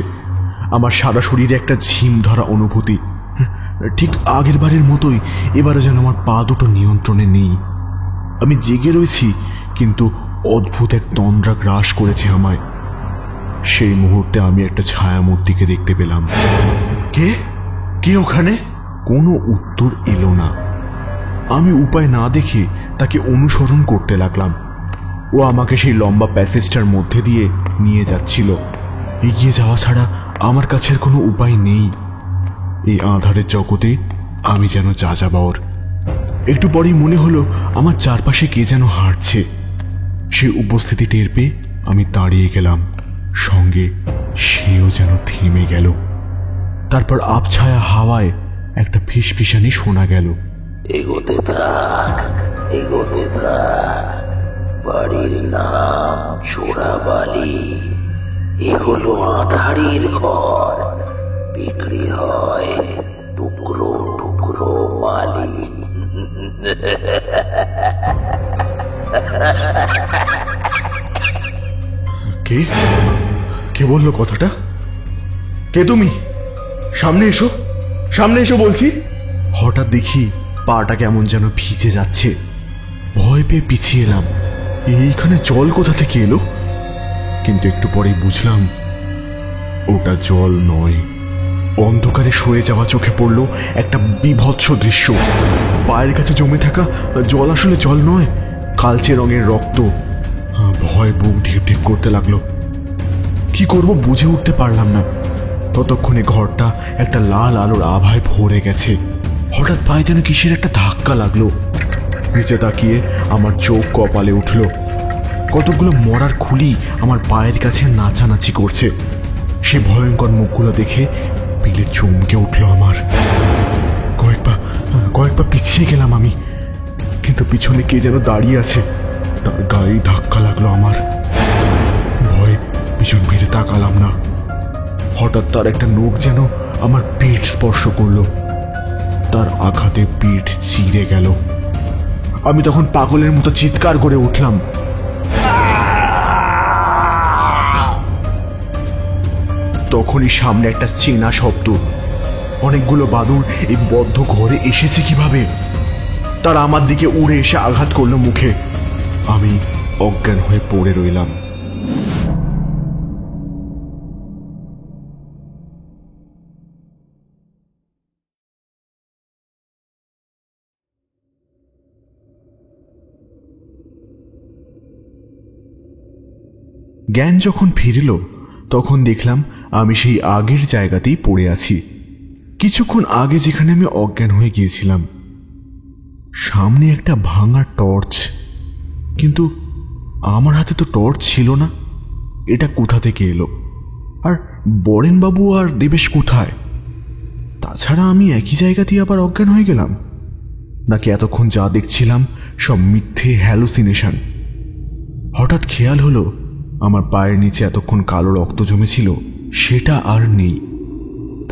আমার সারা শরীরে একটা ঝিম ধরা অনুভূতি। ঠিক আগের বারের মতোই এবারও যেন আমার পা দুটো নিয়ন্ত্রণে নেই। আমি জেগে রয়েছি, কিন্তু অদ্ভুত এক তন্দ্রা গ্রাস করেছে আমায়। সেই মুহূর্তে আমি একটা ছায়ামূর্তিকে দেখতে পেলাম। কে কে ওখানে? কোনো উত্তর এলো না। আমি উপায় না দেখে তাকে অনুসরণ করতে লাগলাম। ও আমাকে সেই লম্বা প্যাসেজটার মধ্যে দিয়ে নিয়ে যাচ্ছিল। এগিয়ে যাওয়া ছাড়া আমার কাছে আর কোনো উপায় নেই। এই আঁধারের জগতে আমি যেন যাযাবর। একটু পরেই মনে হলো আমার চারপাশে কে যেন হাঁটছে। সে উপস্থিতি টের পেয়ে আমি দাঁড়িয়ে গেলাম, সঙ্গে সেও যেন থেমে গেল। তারপর আবছায়া হাওয়ায় একটা ফিসফিসানি শোনা গেল। এগোতে থাক, এগোতে থাক, বাড়ির নাম চোরাবালি। এ হলো আঁধারের ঘর, বিক্রি হয় টুকরো টুকরো মালি। কে কে বললো কথাটা? কে তুমি? সামনে এসো, সামনে এসো বলছি। হঠাৎ দেখি পাটা কেমন যেন ভিজে যাচ্ছে। ভয় পেয়ে পিছিয়ে এলাম। এইখানে জল কোথা থেকে এলো? কিন্তু একটু পরেই বুঝলাম ওটা জল নয়। অন্ধকারে সয়ে যাওয়া চোখে পড়ল একটা বিভৎস দৃশ্য। পায়ের কাছে জমে থাকা জল আসলে জল নয়, কালচে রঙের রক্ত। ভয় বুক ঢিপ ঢিপ করতে লাগলো। কি করব বুঝে উঠতে পারলাম না। ততক্ষণে ঘরটা একটা লাল আলোর আভায় ভরে গেছে। হঠাৎ পায়ে যেন কিসের একটা ধাক্কা লাগলো। নিচে তাকিয়ে আমার চোখ কপালে উঠল। কতগুলো মরার খুলি আমার পায়ের কাছে নাচানাচি করছে। সে ভয়ঙ্কর মুখগুলো দেখে পিলে চমকে উঠল আমার। কয়েক পা পিছিয়ে গেলাম আমি, কিন্তু পিছনে কে যেন দাঁড়িয়ে আছে। তার গায়ে ধাক্কা লাগলো আমার। ভয় পিছন ফিরে তাকালাম না। হঠাৎ তার একটা নখ যেন আমার পিঠ স্পর্শ করলো। তার আঘাতে পিঠ চিরে গেল। আমি তখন পাগলের মতো চিৎকার করে উঠলাম। তখনই সামনে একটা চেনা শব্দ। অনেকগুলো বাদুড় এই বদ্ধ ঘরে এসেছে কিভাবে? তারা আমার দিকে উড়ে এসে আঘাত করলো মুখে। আমি অজ্ঞান হয়ে পড়ে রইলাম। জ্ঞান যখন ফিরল তখন দেখলাম আমি সেই আগের জায়গাতেই পড়ে আছি, কিছুক্ষণ আগে যেখানে আমি অজ্ঞান হয়ে গিয়েছিলাম। সামনে একটা ভাঙা টর্চ, কিন্তু আমার হাতে তো টর্চ ছিল না। এটা কোথা থেকে এলো? আর বরেনবাবু আর দেবেশ কোথায়? তাছাড়া আমি একই জায়গাতেই আবার অজ্ঞান হয়ে গেলাম, নাকি এতক্ষণ যা দেখছিলাম সব মিথ্যে হ্যালুসিনেশন? হঠাৎ খেয়াল হলো আমার পায়ের নিচে এতক্ষণ কালো রক্ত জমেছিল সেটা আর নেই।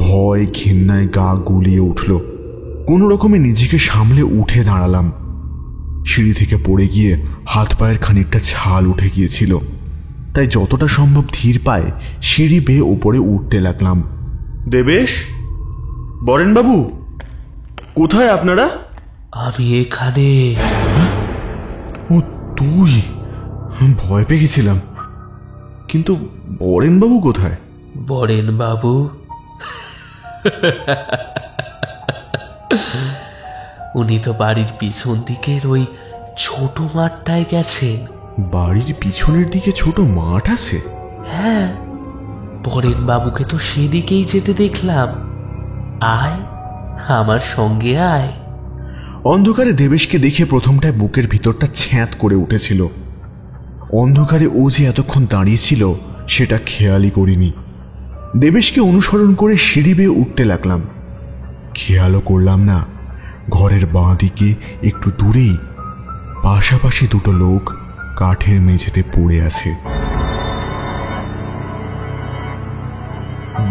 ভয় ঘেন্নায় গা গুলিয়ে উঠল। কোনো রকমে নিজেকে সামলে উঠে দাঁড়ালাম। সিঁড়ি থেকে পড়ে গিয়ে হাত পায়ের খানিকটা ছাল উঠে গিয়েছিল, তাই যতটা সম্ভব ধীর পায়ে সিঁড়ি বেয়ে উপরে উঠতে লাগলাম। দেবেশ, বরেনবাবু, কোথায় আপনারা? আমি এখানে। ও তুই? ভয় পেয়ে গেছিলাম। কিন্তু বরেনবাবু কোথায়? বরেনবাবু উনি তো বাড়ির পিছন দিকের ওই ছোট মাঠটায় গেছেন। বাড়ির পিছনের দিকে ছোট মাঠ আছে? হ্যাঁ, বরেনবাবুকে তো সেদিকেই যেতে দেখলাম। আয়, আমার সঙ্গে আয়। অন্ধকারে দেবেশকে দেখে প্রথমটায় বুকের ভিতরটা ছ্যাঁত করে উঠেছিল। অন্ধকারে ও যে এতক্ষণ দাঁড়িয়েছিল সেটা খেয়ালই করিনি। দেবেশকে অনুসরণ করে সিঁড়ি বেয়ে উঠতে লাগলাম। খেয়ালও করলাম না ঘরের বাঁ দিকে একটু দূরেই পাশাপাশি দুটো লোক কাঠের মেঝেতে পড়ে আছে।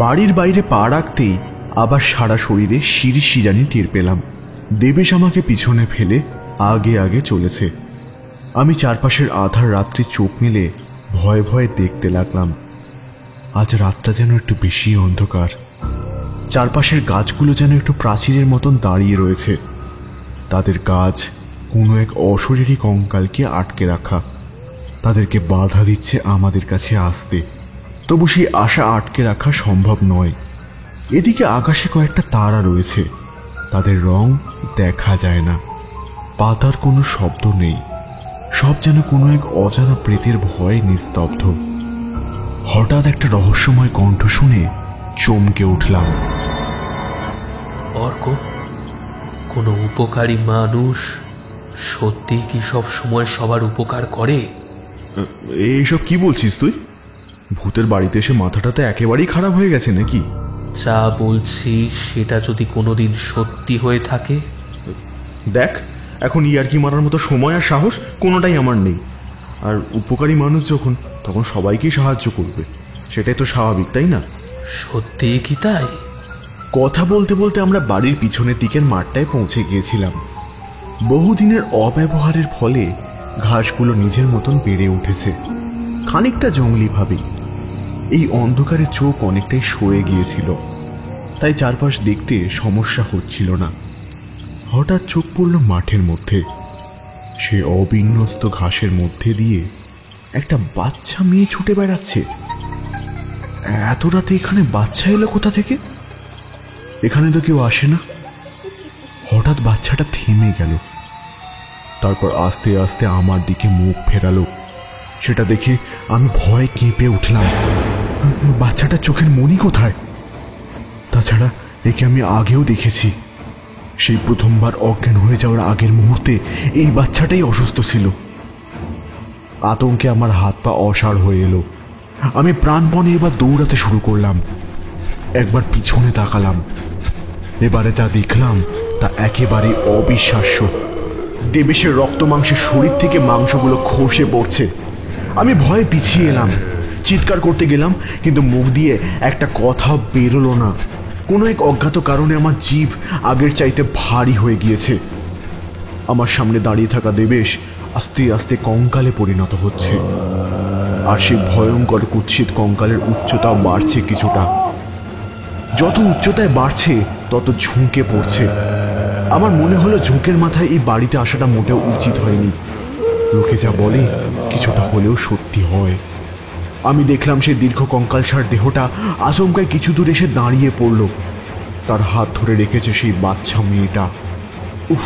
বাড়ির বাইরে পা রাখতেই আবার সারা শরীরে শিরশিরানি টের পেলাম। দেবেশ আমাকে পিছনে ফেলে আগে আগে চলেছে। আমি চারপাশের আধার রাত্রি চোখ মেলে ভয়ে ভয়ে দেখতে লাগলাম। আজ রাতটা যেন একটু বেশি অন্ধকার। চারপাশের গাছগুলো যেন একটু প্রাচীরের মতন দাঁড়িয়ে রয়েছে। তাদের কাজ কোনো এক অশরীরী কঙ্কালকে আটকে রাখা, তাদেরকে বাধা দিচ্ছে আমাদের কাছে আসতে। তবু সেই আশা আটকে রাখা সম্ভব নয়। এদিকে আকাশে কয়েকটা তারা রয়েছে, তাদের রং দেখা যায় না। পাতার কোনো শব্দ নেই, সব যেন কোনো এক অজানা প্রেতের ভয়ে নিস্তব্ধ। হঠাৎ একটা রহস্যময় কণ্ঠ শুনে চমকে উঠলাম। অর্ক, কোনো উপকারী মানুষ সত্যি কি সব সময় সবার উপকার করে? এইসব কি বলছিস তুই? ভূতের বাড়িতে এসে মাথাটাতে একেবারেই খারাপ হয়ে গেছে নাকি? যা বলছি সেটা যদি কোনোদিন সত্যি হয়ে থাকে। দেখ, এখন ইয়ার্কি মারার মতো সময় আর সাহস কোনোটাই আমার নেই। আর উপকারী মানুষ যখন, তখন সবাইকেই সাহায্য করবে, সেটাই তো স্বাভাবিক, তাই না? সত্যি কি তাই? কথা বলতে বলতে আমরা বাড়ির পিছনের দিকের মাঠটায় পৌঁছে গিয়েছিলাম। বহুদিনের অব্যবহারের ফলে ঘাসগুলো নিজের মতন বেড়ে উঠেছে। খানিকটা জঙ্গলি ভাবে। এই অন্ধকারে চোখ অনেকটাই সয়ে গিয়েছিল, তাই চারপাশ দেখতে সমস্যা হচ্ছিল না। হঠাৎ চোখ পড়ল মাঠের মধ্যে। সে অবিন্যস্ত ঘাসের মধ্যে দিয়ে একটা বাচ্চা মেয়ে ছুটে বেড়াচ্ছে। এত রাতে এখানে বাচ্চা এলো কোথা থেকে? এখানে তো কেউ আসে না। হঠাৎ বাচ্চাটা থেমে গেল, তারপর আস্তে আস্তে আমার দিকে মুখ ফেরালো। সেটা দেখে আমি ভয়ে কেঁপে উঠলাম। বাচ্চাটা চোখের মনি কোথায়? তাছাড়া একে আমি আগেও দেখেছি। সেই প্রথমবার অজ্ঞান হয়ে যাওয়ার আগের মুহূর্তে এই বাচ্চাটাই অসুস্থ ছিল। আতঙ্কে আমার হাত পা অসাড় হয়ে এলো। আমি প্রাণপণে এবার দৌড়াতে শুরু করলাম। একবার পিছনে তাকালাম। এবারে যা দেখলাম তা একেবারে অবিশ্বাস্য। দেবেশের রক্ত মাংসের শরীর থেকে মাংসগুলো খসে পড়ছে। আমি ভয়ে পিছিয়ে এলাম, চিৎকার করতে গেলাম, কিন্তু মুখ দিয়ে একটা কথা বেরোলো না। কোনো এক অজ্ঞাত কারণে আমার জিভ আগের চাইতে ভারী হয়ে গিয়েছে। আমার সামনে দাঁড়িয়ে থাকা দেবেশ আস্তে আস্তে কঙ্কালে পরিণত হচ্ছে, আর সেই ভয়ঙ্কর কুৎসিত কঙ্কালের উচ্চতাও বাড়ছে কিছুটা। যত উচ্চতায় বাড়ছে তত ঝুঁকে পড়ছে। আমার মনে হলো ঝুঁকের মাথায় এই বাড়িতে আসাটা মোটেও উচিত হয়নি। লোকে যা বলে কিছুটা হলেও সত্যি হয়। আমি দেখলাম সেই দীর্ঘ কঙ্কালসার দেহটা আচমকায় কিছু দূর এসে দাঁড়িয়ে পড়ল। তার হাত ধরে রেখেছে সেই বাচ্চা মেয়েটা। উফ,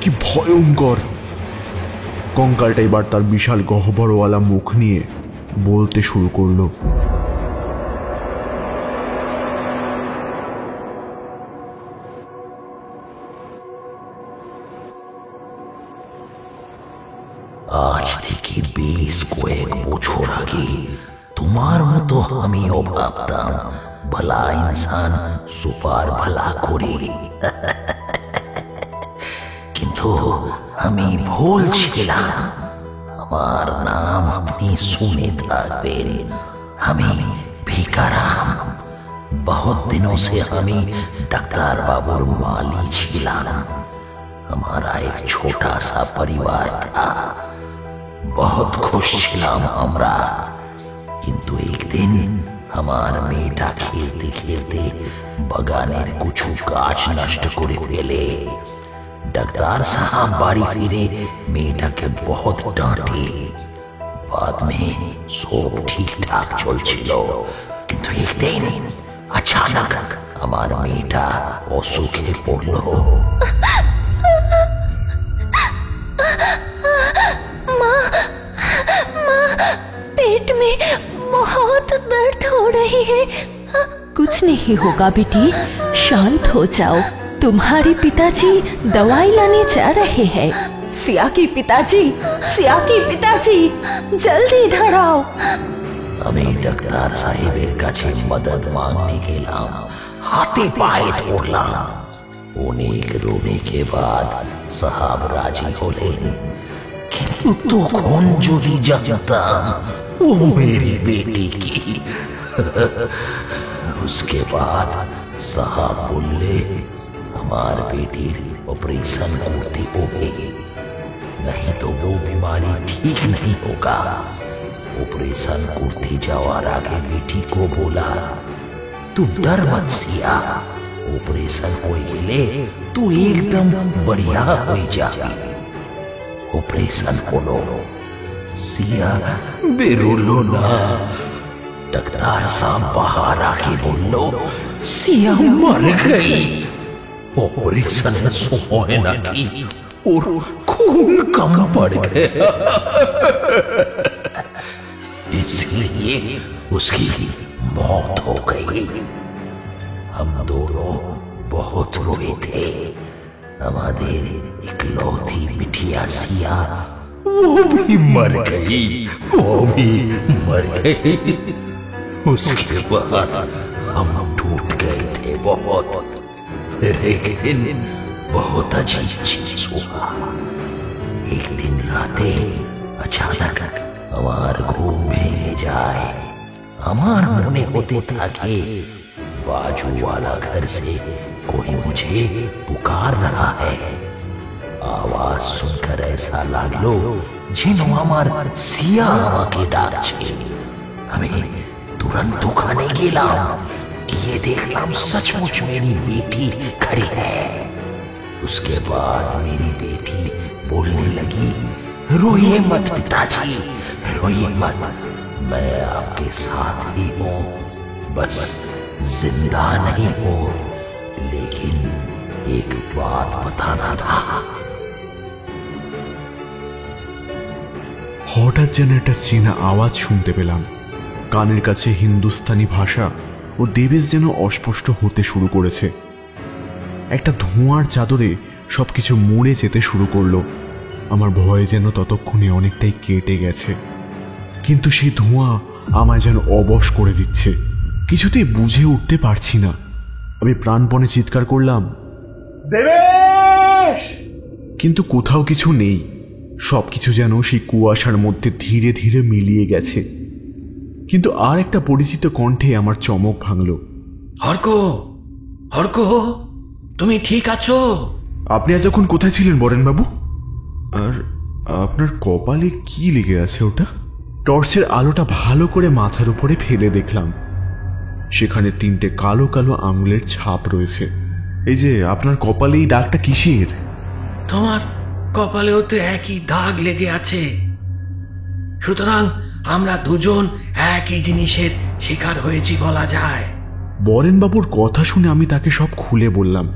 কি ভয়ঙ্কর! কঙ্কালটা এবার তার বিশাল গহ্বরওয়ালা মুখ নিয়ে বলতে শুরু করলো। আজ থেকে বেশ কয়েক বছর আগে তোমার মতো আমিও ভাবতাম ভলা ইনসান সুপার ভলা করে, কিন্তু আমি ভুল ছিলাম। আমার নাম আপনি শুনে থাকবেন, আমি ভিকারাম। बहुत दिनों से हमें डॉक्टर बाबूर माली छिलाम। हमारा एक छोटा सा परिवार था, बहुत खुश छिलाम हमरा। किंतु एक दिन हमार मेटा खेलते खेलते बगानेर कुछ गाछ नष्ट करे फेले। डॉक्टर साहब बाड़ी फिरे मेटा के बहुत डांटे। बाद में सब ठीक ठाक चलछिलो, किंतु एक दिन अचानक हमार मेटा असुखे पड़लो। माँ, पेट में बहुत दर्द हो रही है। कुछ नहीं होगा बेटी, शांत हो जाओ। तुम्हारे पिताजी दवाई लाने जा रहे हैं। सियाकी पिताजी, सियाकी पिताजी, जल्दी इधर आओ। আমি ডাক্তার সাহেবের কাছে মদদ মাंगने গেলাম, হাতে পায়ে ধরলাম। অনেক রোনে के बाद সাহাব রাজি হলেন, কিন্তু তখন যদি জানতাম वो मेरी बेटी की। उसके बाद साहब बोले हमार बेटीर ऑपरेशन करते होगे, नहीं तो वो बीमारी ठीक नहीं होगा। ऑपरेशन करते जावार आगे बेटी को बोला, तू डर मत सिया, ऑपरेशन हो गए तू एकदम बढ़िया हो जाबी। ऑपरेशन होलो। सिया बेरोलो ना। डॉक्टर साहब बाहर आके बोलो, सिया मर गई। ऑपरेशन सोए न की और खून कम पड़ गया, इसलिए उसकी मौत हो गई। हम दोनों बहुत रोए थे। हमारे इकलौती बिटिया सिया वो भी मर गई, वो भी मर गई। उसके बाद हम टूट गए थे बहुत। फिर एक दिन बहुत अजीब चीज हुआ। एक दिन राते अचानक हमार घूम भेंगे जाए। हमार मने होते था कि बाजू वाला घर से कोई मुझे पुकार रहा है। आवाज सुनकर দেখकर ऐसा লাগলো যেন আমার সিয়া আমাকে ডাকছে। আমি तुरंत उठाने गया, ये देखलाम सचमुच मेरी बेटी खड़ी है। उसके बाद मेरी बेटी बोलने लगी, रोइए मत पिताजी, रोइए मत, मैं आपके साथ ही हूँ, बस जिंदा नहीं हूँ, लेकिन एक बात बताना था। হঠাৎ যেন একটা চেনা আওয়াজ শুনতে পেলাম। কানের কাছে হিন্দুস্তানি ভাষা ও দেবেশ যেন অস্পষ্ট হতে শুরু করেছে। একটা ধোঁয়ার চাদরে সবকিছু মুড়ে যেতে শুরু করলো। আমার ভয়ে যেন ততক্ষণে অনেকটাই কেটে গেছে, কিন্তু সেই ধোঁয়া আমায় যেন অবশ করে দিচ্ছে। কিছুতেই বুঝে উঠতে পারছি না। আমি প্রাণপণে চিৎকার করলাম, দেবেশ! কিন্তু কোথাও কিছু নেই। সবকিছু যেন সেই কুয়াশার মধ্যে ধীরে ধীরে মিলিয়ে গেছে। কিন্তু আর একটা পরিচিত কণ্ঠে আমার চমক ভাঙল। অর্ক, অর্ক, তুমি ঠিক আছো? আপনি এতক্ষণ কোথায় ছিলেন বরেনবাবু? আর আপনার কপালে কি লেগে আছে ওটা? টর্চের আলোটা ভালো করে মাথার উপরে ফেলে দেখলাম সেখানে 3টে কালো কালো আঙুলের ছাপ রয়েছে। এই যে আপনার কপালে এই দাগটা কিসের? তোমার কপালেও তো একই দাগ লেগে আছে। সুতরাং আমরা দুজন একই জিনিসের শিকার হয়েছি বলা যায়। বরেনবাবুর কথা শুনে আমি তাকে সব খুলে বললাম।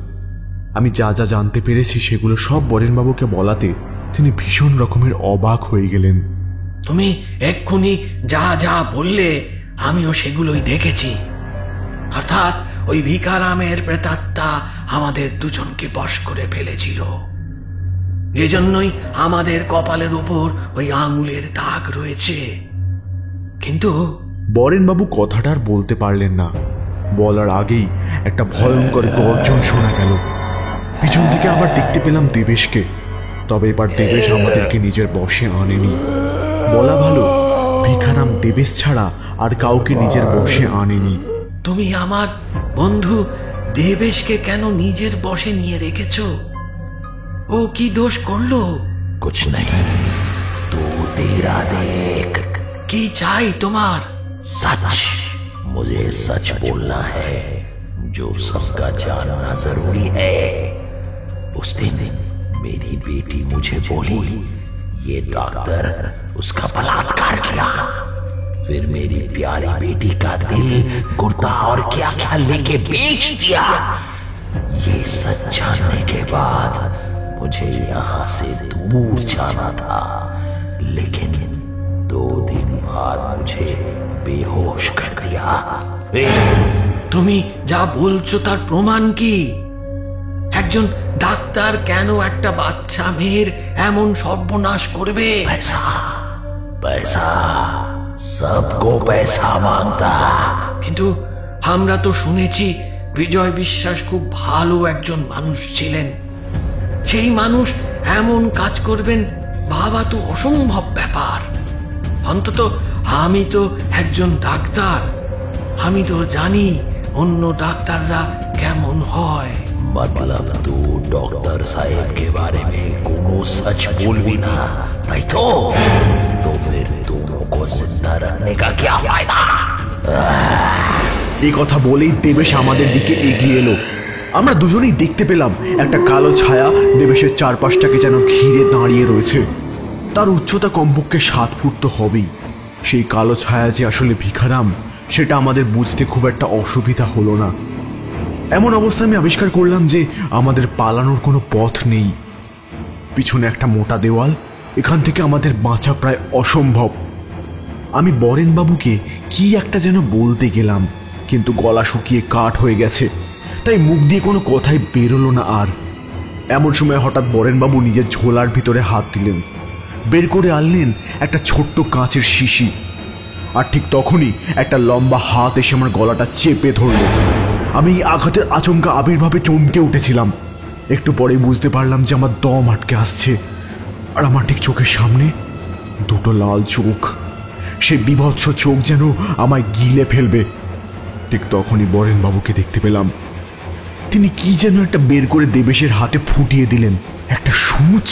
আমি যা যা জানতে পেরেছি সেগুলো সব বরেনবাবুকে বলাতে তিনি ভীষণ রকমের অবাক হয়ে গেলেন। তুমি এক্ষুনি যা যা বললে আমিও সেগুলোই দেখেছি। অর্থাৎ ওই ভিকারামের প্রেতাত্মা আমাদের দুজনকে বশ করে ফেলেছিল। এজন্যই আমাদের কপালের উপর ওই আঙুলের দাগ রয়েছে। কিন্তু বরেনবাবু কথাটা আর বলতে পারলেন না। বলার আগেই একটা ভয়ঙ্কর গর্জন শোনা গেল। পিছন থেকে আবার দেখতে পেলাম দেবেশকে। তবে এবার দেবেশ আমাদেরকে নিজের বশে আনেনি। বলা ভালো, ভিখারাম দেবেশ ছাড়া আর কাউকে নিজের বশে আনেনি। তুমি আমার বন্ধু দেবেশকে কেন নিজের বশে নিয়ে রেখেছো? ও কি দোষ করলো? कुछ नहीं, तो तेरा देख। কি চাই তোমার? सच, मुझे सच बोलना है, जो सबका जानना जरूरी है। उस दिन मेरी बेटी मुझे बोली, ये डॉक्टर उसका बलात्कार किया। फिर मेरी प्यारी बेटी का दिल, गुर्दा और क्या क्या लेके बेच दिया। ये सच जानने के बाद मुझे यहाँ से दूर जाना था, लेकिन 2 दिन बाद मुझे बेहोश कर दिया। তুমি যা বলছো তার প্রমাণ কি? একজন ডাক্তার কেন একটা বাচ্চা মেয়ের এমন সর্বনাশ করবে? पैसा, पैसा, सबको पैसा मांगता। কিন্তু আমরা তো শুনেছি বিজয় বিশ্বাস খুব ভালো একজন মানুষ ছিলেন। সেই মানুষ এমন কাজ করবেন ভাবা তো অসম্ভব ব্যাপার। অন্তত আমি তো একজন ডাক্তার, আমি তো জানি অন্য ডাক্তাররা কেমন হয়। मतलब तू डॉक्टर साहेब के बारे में कोनो सच बोल भी ना, नहीं तो फिर दोनों को जिंदा रखने का क्या फायदा? এই কথা বলেই দেবেশ আমাদের দিকে এগিয়ে এলো। আমরা দুজনেই দেখতে পেলাম একটা কালো ছায়া দেবেশের চারপাশটাকে যেন ঘিরে দাঁড়িয়ে রয়েছে। তার উচ্চতা কমপক্ষে 7 ফুট তো হবেই। সেই কালো ছায়া যে আসলে ভিখারাম সেটা আমাদের বুঝতে খুব একটা অসুবিধা হলো না। এমন অবস্থায় আমি আবিষ্কার করলাম যে আমাদের পালানোর কোনো পথ নেই। পিছনে একটা মোটা দেওয়াল, এখান থেকে আমাদের বাঁচা প্রায় অসম্ভব। আমি বরেনবাবুকে কি একটা যেন বলতে গেলাম, কিন্তু গলা শুকিয়ে কাঠ হয়ে গেছে, তাই মুখ দিয়ে কোনো কথাই বেরোলো না আর। এমন সময় হঠাৎ বরেনবাবু নিজের ঝোলার ভিতরে হাত দিলেন, বের করে আনলেন একটা ছোট্ট কাঁচের শিশি। আর ঠিক তখনই একটা লম্বা হাত এসে আমার গলাটা চেপে ধরল। আমি আঘাতের আচমকা আবির্ভাবে চমকে উঠেছিলাম। একটু পরে বুঝতে পারলাম যে আমার দম আটকে আসছে। আর আমার ঠিক চোখের সামনে 2টো লাল চোখ, সে বিভৎস চোখ যেন আমায় গিলে ফেলবে। ঠিক তখনই বরেনবাবুকে দেখতে পেলাম। তিনি কি যেন একটা বের করে দেবেশের হাতে ফুটিয়ে দিলেন, একটা সূচ।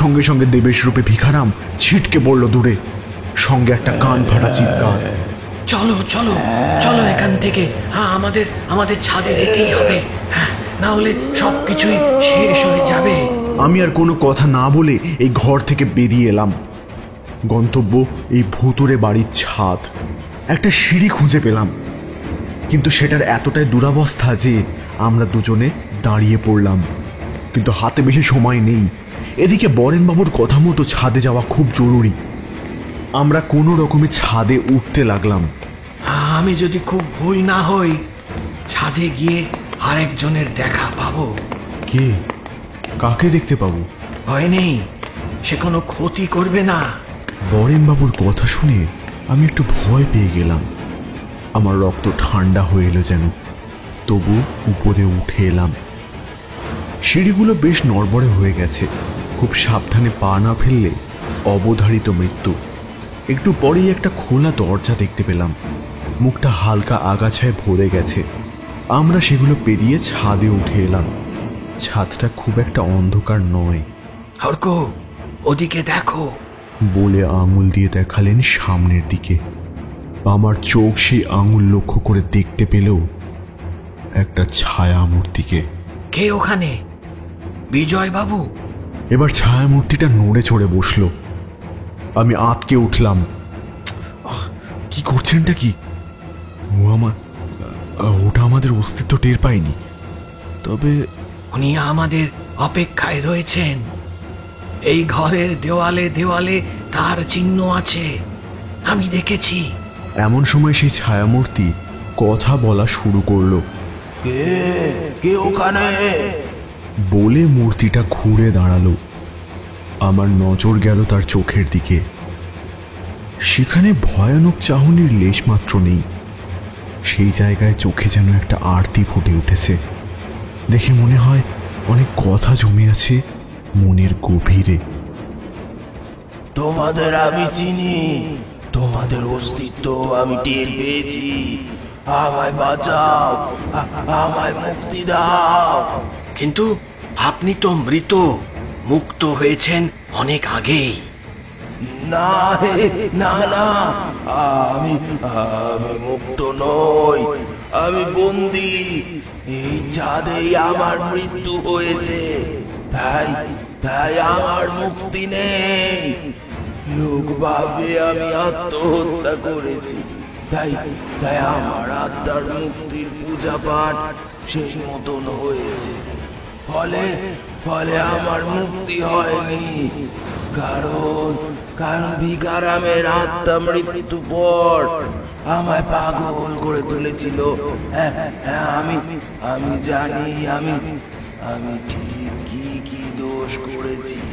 সঙ্গে সঙ্গে দেবেশ রূপে ভিখারাম ছিটকে পড়ল দূরে, সঙ্গে একটা কান ফাটা চিৎকার। চলো চলো চলো এখান থেকে, হ্যাঁ আমাদের আমাদের ছাদে যেতেই হবে, হ্যাঁ না হলে সবকিছুই শেষ হয়ে যাবে। আমি আর কোনো কথা না বলে এই ঘর থেকে বেরিয়ে এলাম। গন্তব্য এই ভুতুরে বাড়ির ছাদ। একটা সিঁড়ি খুঁজে পেলাম, কিন্তু সেটার এতটাই দুরবস্থা যে আমরা দুজনে দাঁড়িয়ে পড়লাম। কিন্তু হাতে বেশি সময় নেই, এদিকে বরেনবাবুর কথা মতো ছাদে যাওয়া খুব জরুরি। আমরা কোনো রকমে ছাদে উঠতে লাগলাম। আমি যদি খুব ভুল না হই, ছাদে গিয়ে আরেকজনের দেখা পাবো। কে? কাকে দেখতে পাবো? ভয় নেই, সে কোনো ক্ষতি করবে না। বরেনবাবুর কথা শুনে আমি একটু ভয় পেয়ে গেলাম। আমার রক্ত ঠান্ডা হয়ে এলো যেন। তবু উপরে উঠে এলাম। সিঁড়িগুলো বেশ নড়বড়ে হয়ে গেছে, খুব সাবধানে পা না ফেললে অবধারিত মৃত্যু। একটু পরেই একটা খোলা দরজা দেখতে পেলাম, মুখটা হালকা আগাছায় ভরে গেছে। আমরা সেগুলো পেরিয়ে ছাদে উঠে এলাম। ছাদটা খুব একটা অন্ধকার নয়। হরক, ওদিকে দেখো, বলে আঙুল দিয়ে দেখালেন সামনের দিকে। আমার চোখ সেই আঙুল লক্ষ্য করে দেখতে পেলেও একটা ছায়া মূর্তিকে। কে ওখানে? বিজয় বাবু? এবার ছায়া মূর্তিটা নড়ে চড়ে বসলো। আমি আঁতকে উঠলাম। কি করছেনটা কি? ওটা আমাদের অস্তিত্ব টের পায়নি, তবে উনি আমাদের অপেক্ষায় রয়েছেন। এই ঘরের দেওয়ালে দেওয়ালে তার চিহ্ন আছে, আমি দেখেছি। এমন সময় সেই ছায়ামূর্তি কথা বলা শুরু করলো। কে কে ওখানে? বলে মূর্তিটা ঘুরে দাঁড়ালো। আমার নজর গেল তার চোখের দিকে। সেখানে ভয়ানক চাহনির লেশমাত্র নেই। সেই জায়গায় চোখে যেন একটা আরতি ফুটে উঠেছে। দেখে মনে হয় অনেক কথা জমে আছে মনের গভীরে। তোমাদের আমি চিনি, তোমাদের অস্তিত্ব আমি টের পেয়েছি। আমায় বাঁচাও, আমায় মুক্তি দাও। কিন্তু আপনি তো মৃত, মুক্ত হয়েছেন অনেক আগেই। না না না, আমি আমি মুক্ত নই, আমি বন্দী। এই চাঁদেই আমার মৃত্যু হয়েছে, তাই তাই আমার মুক্তি নেই। লোক ভাবে আমি আত্মহত্যা করেছি, তাই তাই আমার আত্মার মুক্তির পূজা পাঠ সেই মতন হয়েছে। ফলে ফলে আমার মুক্তি হয়নি, কারণ কারণ ভিকারামের আত্মা মৃত্যু পর আমায় পাগল করে তুলেছিল। আমি আমি জানি আমি আমি ঠিক কি কি দোষ করেছি।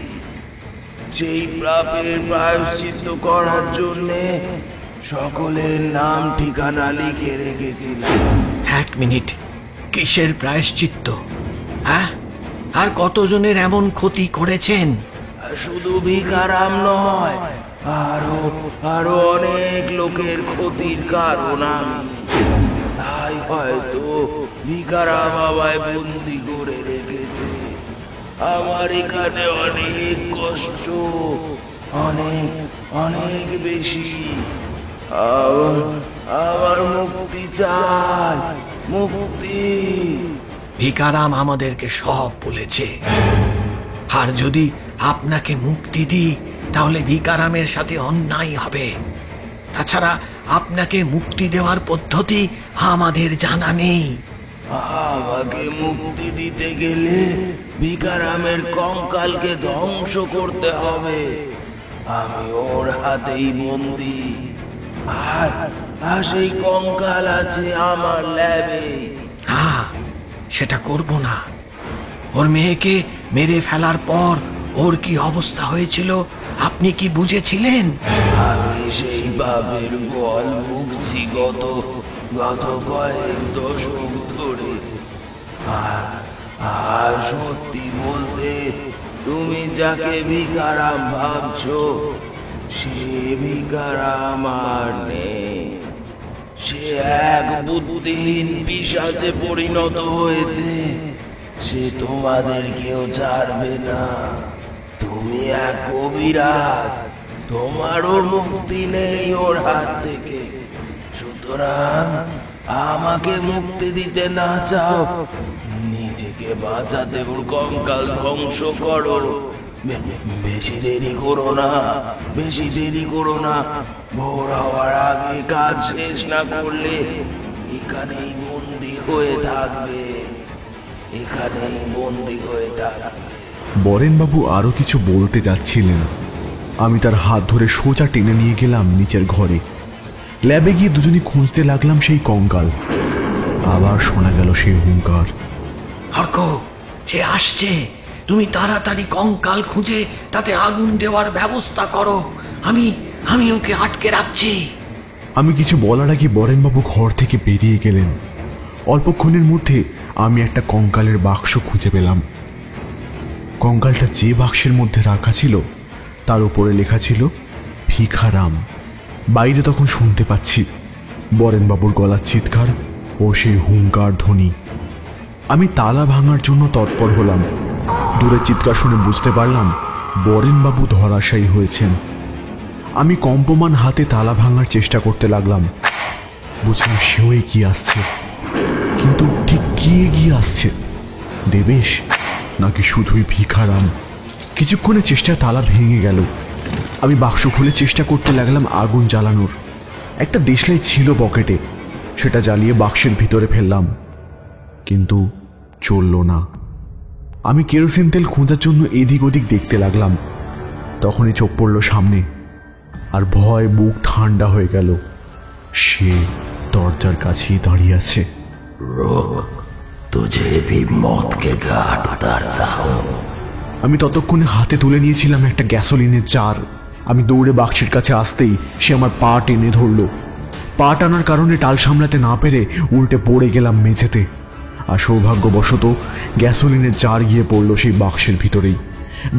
সেই পাপের প্রায়শ্চিত্ত করার জন্যে সকলের নাম ঠিকানা লিখে রেখেছিলাম। 1 মিনিট, কিসের প্রায়শ্চিত্ত? হ্যাঁ, আর কতজনের এমন ক্ষতি করেছেন? শুধু ভিকারাম নয়, আরো আরো অনেক লোকের ক্ষতির কারণ আমি। তাই হয়তো ভিকারাম আমায় বন্দি করে রেখেছে। আমার এখানে অনেক কষ্ট, অনেক অনেক বেশি। আমার মুক্তি চাই, মুক্তি। ভিকারাম আমাদেরকে সব বলেছে, আর যদি আপনাকে মুক্তি দিই তাহলে ভিকারামের সাথে অন্যায় হবে। তাছাড়া আপনাকে মুক্তি দেওয়ার পদ্ধতি আমাদের জানা নেই। আমাকে মুক্তি দিতে গেলে ভিকারামের কঙ্কালকে ধ্বংস করতে হবে। আমি ওর হাতেই বন্দি, আর সেই কঙ্কাল আছে আমার ল্যাবে। হ্যাঁ, সেটা করব না। ওর মেয়েকে মেরে ফেলার পর ওর কি অবস্থা হয়েছিল আপনি কি বুঝেছিলেন? আমি সেই বাবের বল ভুগছি গত কয়েক দশক ধরে। আর সত্যি বলতে, তুমি যাকে ভিকারাম ভাবছো সে ভিকারাম আর নেই। সে এক বুদ্ধিহীন পিশাচে পরিণত হয়েছে। সে তোমাদের কেউ ছাড়বে না। তুমি এক কবিরাজ, তোমারও মুক্তি নেই ওর হাত থেকে। সুতরাং আমাকে মুক্তি দিতে না চাও, নিজেকে বাঁচাতে ওর কঙ্কাল ধ্বংস করো। বেশি দেরি করো না, বেশি দেরি করো না। ভোর হওয়ার আগে কাজ শেষ না করলে এখানেই বন্দি হয়ে থাকবে, এখানেই বন্দি হয়ে থাকবে। বরেনবাবু আরো কিছু বলতে যাচ্ছিলেন, আমি তার হাত ধরে সোজা টেনে নিয়ে গেলাম নিচের ঘরে। ল্যাবে গিয়ে দুজনে খুঁজতে লাগলাম সেই কঙ্কাল। আবার শোনা গেল সেই হুঙ্কার, অর্ক সে আসছে, তুমি তাড়াতাড়ি কঙ্কাল খুঁজে তাতে আগুন দেওয়ার ব্যবস্থা করো, আমি ওকে আটকে রাখছি। আমি কিছু বলার আগে বরেনবাবু ঘর থেকে বেরিয়ে গেলেন। অল্পক্ষণের মধ্যে আমি একটা কঙ্কালের বাক্স খুঁজে পেলাম। কঙ্কালটা যে বাক্সের মধ্যে রাখা ছিল তার উপরে লেখা ছিল ভিখারাম। বাইরে তখন শুনতে পাচ্ছি বরেনবাবুর গলার চিৎকার ও সেই হুঙ্কার ধ্বনি। আমি তালা ভাঙার জন্য তৎপর হলাম। দূরে চিৎকার শুনে বুঝতে পারলাম বরেনবাবু ধরাশায়ী হয়েছেন। আমি কম্পমান হাতে তালা ভাঙার চেষ্টা করতে লাগলাম। বুঝলাম সেও এগিয়ে আসছে, কিন্তু ঠিক কি এগিয়ে আসছে? দেবেশ নাকি শুধুই ভিখারাম? কিছুক্ষণের চেষ্টায় তালা ভেঙে গেল। আমি বাক্স খুলে চেষ্টা করতে লাগলাম আগুন জ্বালানোর। একটা দেশলাই ছিল পকেটে, সেটা জ্বালিয়ে বাক্সের ভিতরে ফেললাম, কিন্তু চলল না। আমি কেরোসিন তেল খোঁজার জন্য এদিক ওদিক দেখতে লাগলাম। তখনই চোখ পড়ল সামনে, আর ভয় বুক ঠান্ডা হয়ে গেল। সে দরজার কাছেই দাঁড়িয়ে আছে। तुझे भी मौत के घाट उतारता हूं। আমি ততক্ষণে হাতে তুলে নিয়েছিলাম একটা গ্যাসোলিনের জার। আমি দৌড়ে বাক্সের কাছে আসতেই সে আমার পা টেনে ধরল। পা টানার কারণে টাল সামলাতে না পেরে উল্টে পড়ে গেলাম মেঝেতে। আর সৌভাগ্যবশত গ্যাসোলিনের জার গিয়ে পড়ল সেই বাক্সের ভিতরেই।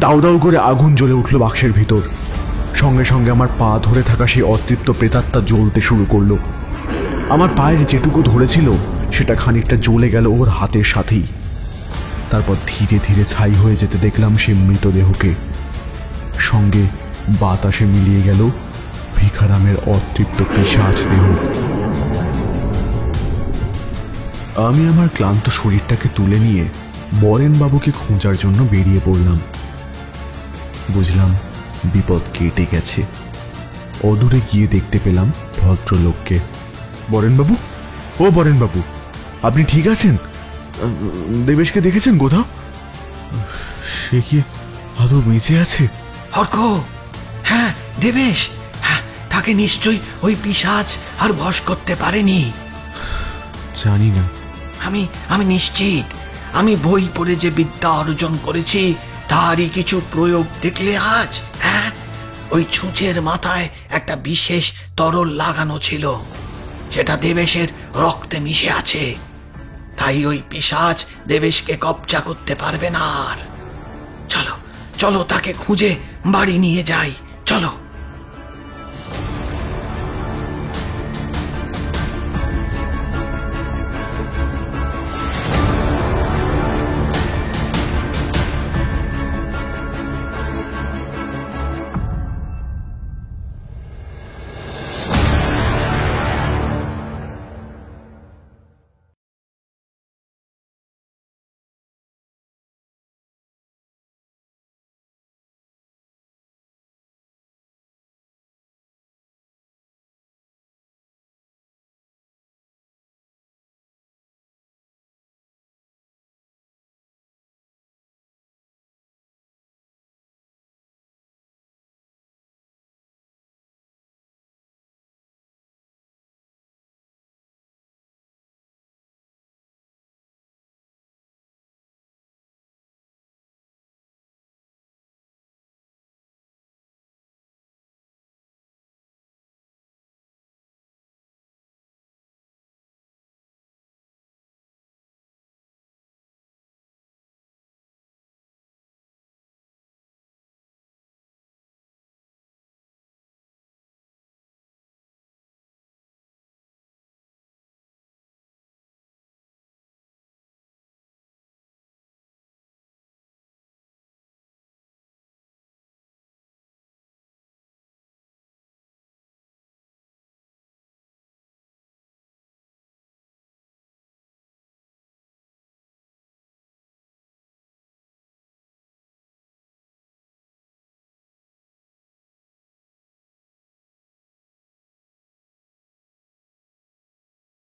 দাউ দাউ করে আগুন জ্বলে উঠল বাক্সের ভিতর। সঙ্গে সঙ্গে আমার পা ধরে থাকা সেই অতৃপ্ত প্রেতাত্মা জ্বলতে শুরু করলো। আমার পায়ের যেটুকু ধরেছিল সেটা খানিকটা জ্বলে গেল ওর হাতের সাথেই। তারপর ধীরে ধীরে ছাই হয়ে যেতে দেখলাম সেই মৃতদেহকে। সঙ্গে বাতাসে মিলিয়ে গেল ভিখারামের অতৃপ্ত পিশাচ দেহ। আমি আমার ক্লান্ত শরীরটাকে তুলে নিয়ে বরেনবাবুকে খোঁজার জন্য বেরিয়ে পড়লাম। বুঝলাম বিপদ কেটে গেছে। অদূরে গিয়ে দেখতে পেলাম ভদ্রলোককে। বরেনবাবু, ও বরেনবাবু, আপনি ঠিক আছেন? দেবেশকে দেখেছেন কোথাও? সে কি আদৌ বেঁচে আছে? অর্ক, হ্যাঁ দেবেশ, হ্যাঁ, তাকে নিশ্চয়ই ওই পিশাচ আর বশ করতে পারেনি। জানি না। আমি নিশ্চিত, আমি বই পড়ে যে বিদ্যা অর্জন করেছি তারই কিছু প্রয়োগ দেখলে আজ, হ্যাঁ, ওই ছুঁচের মাথায় একটা বিশেষ তরল লাগানো ছিল, সেটা দেবেশের রক্তে মিশে আছে। তাই ওই পিশাচ দেবেশকে কবজা করতে পারবে না আর। চলো চলো, তাকে খুঁজে বাড়ি নিয়ে যাই, চলো।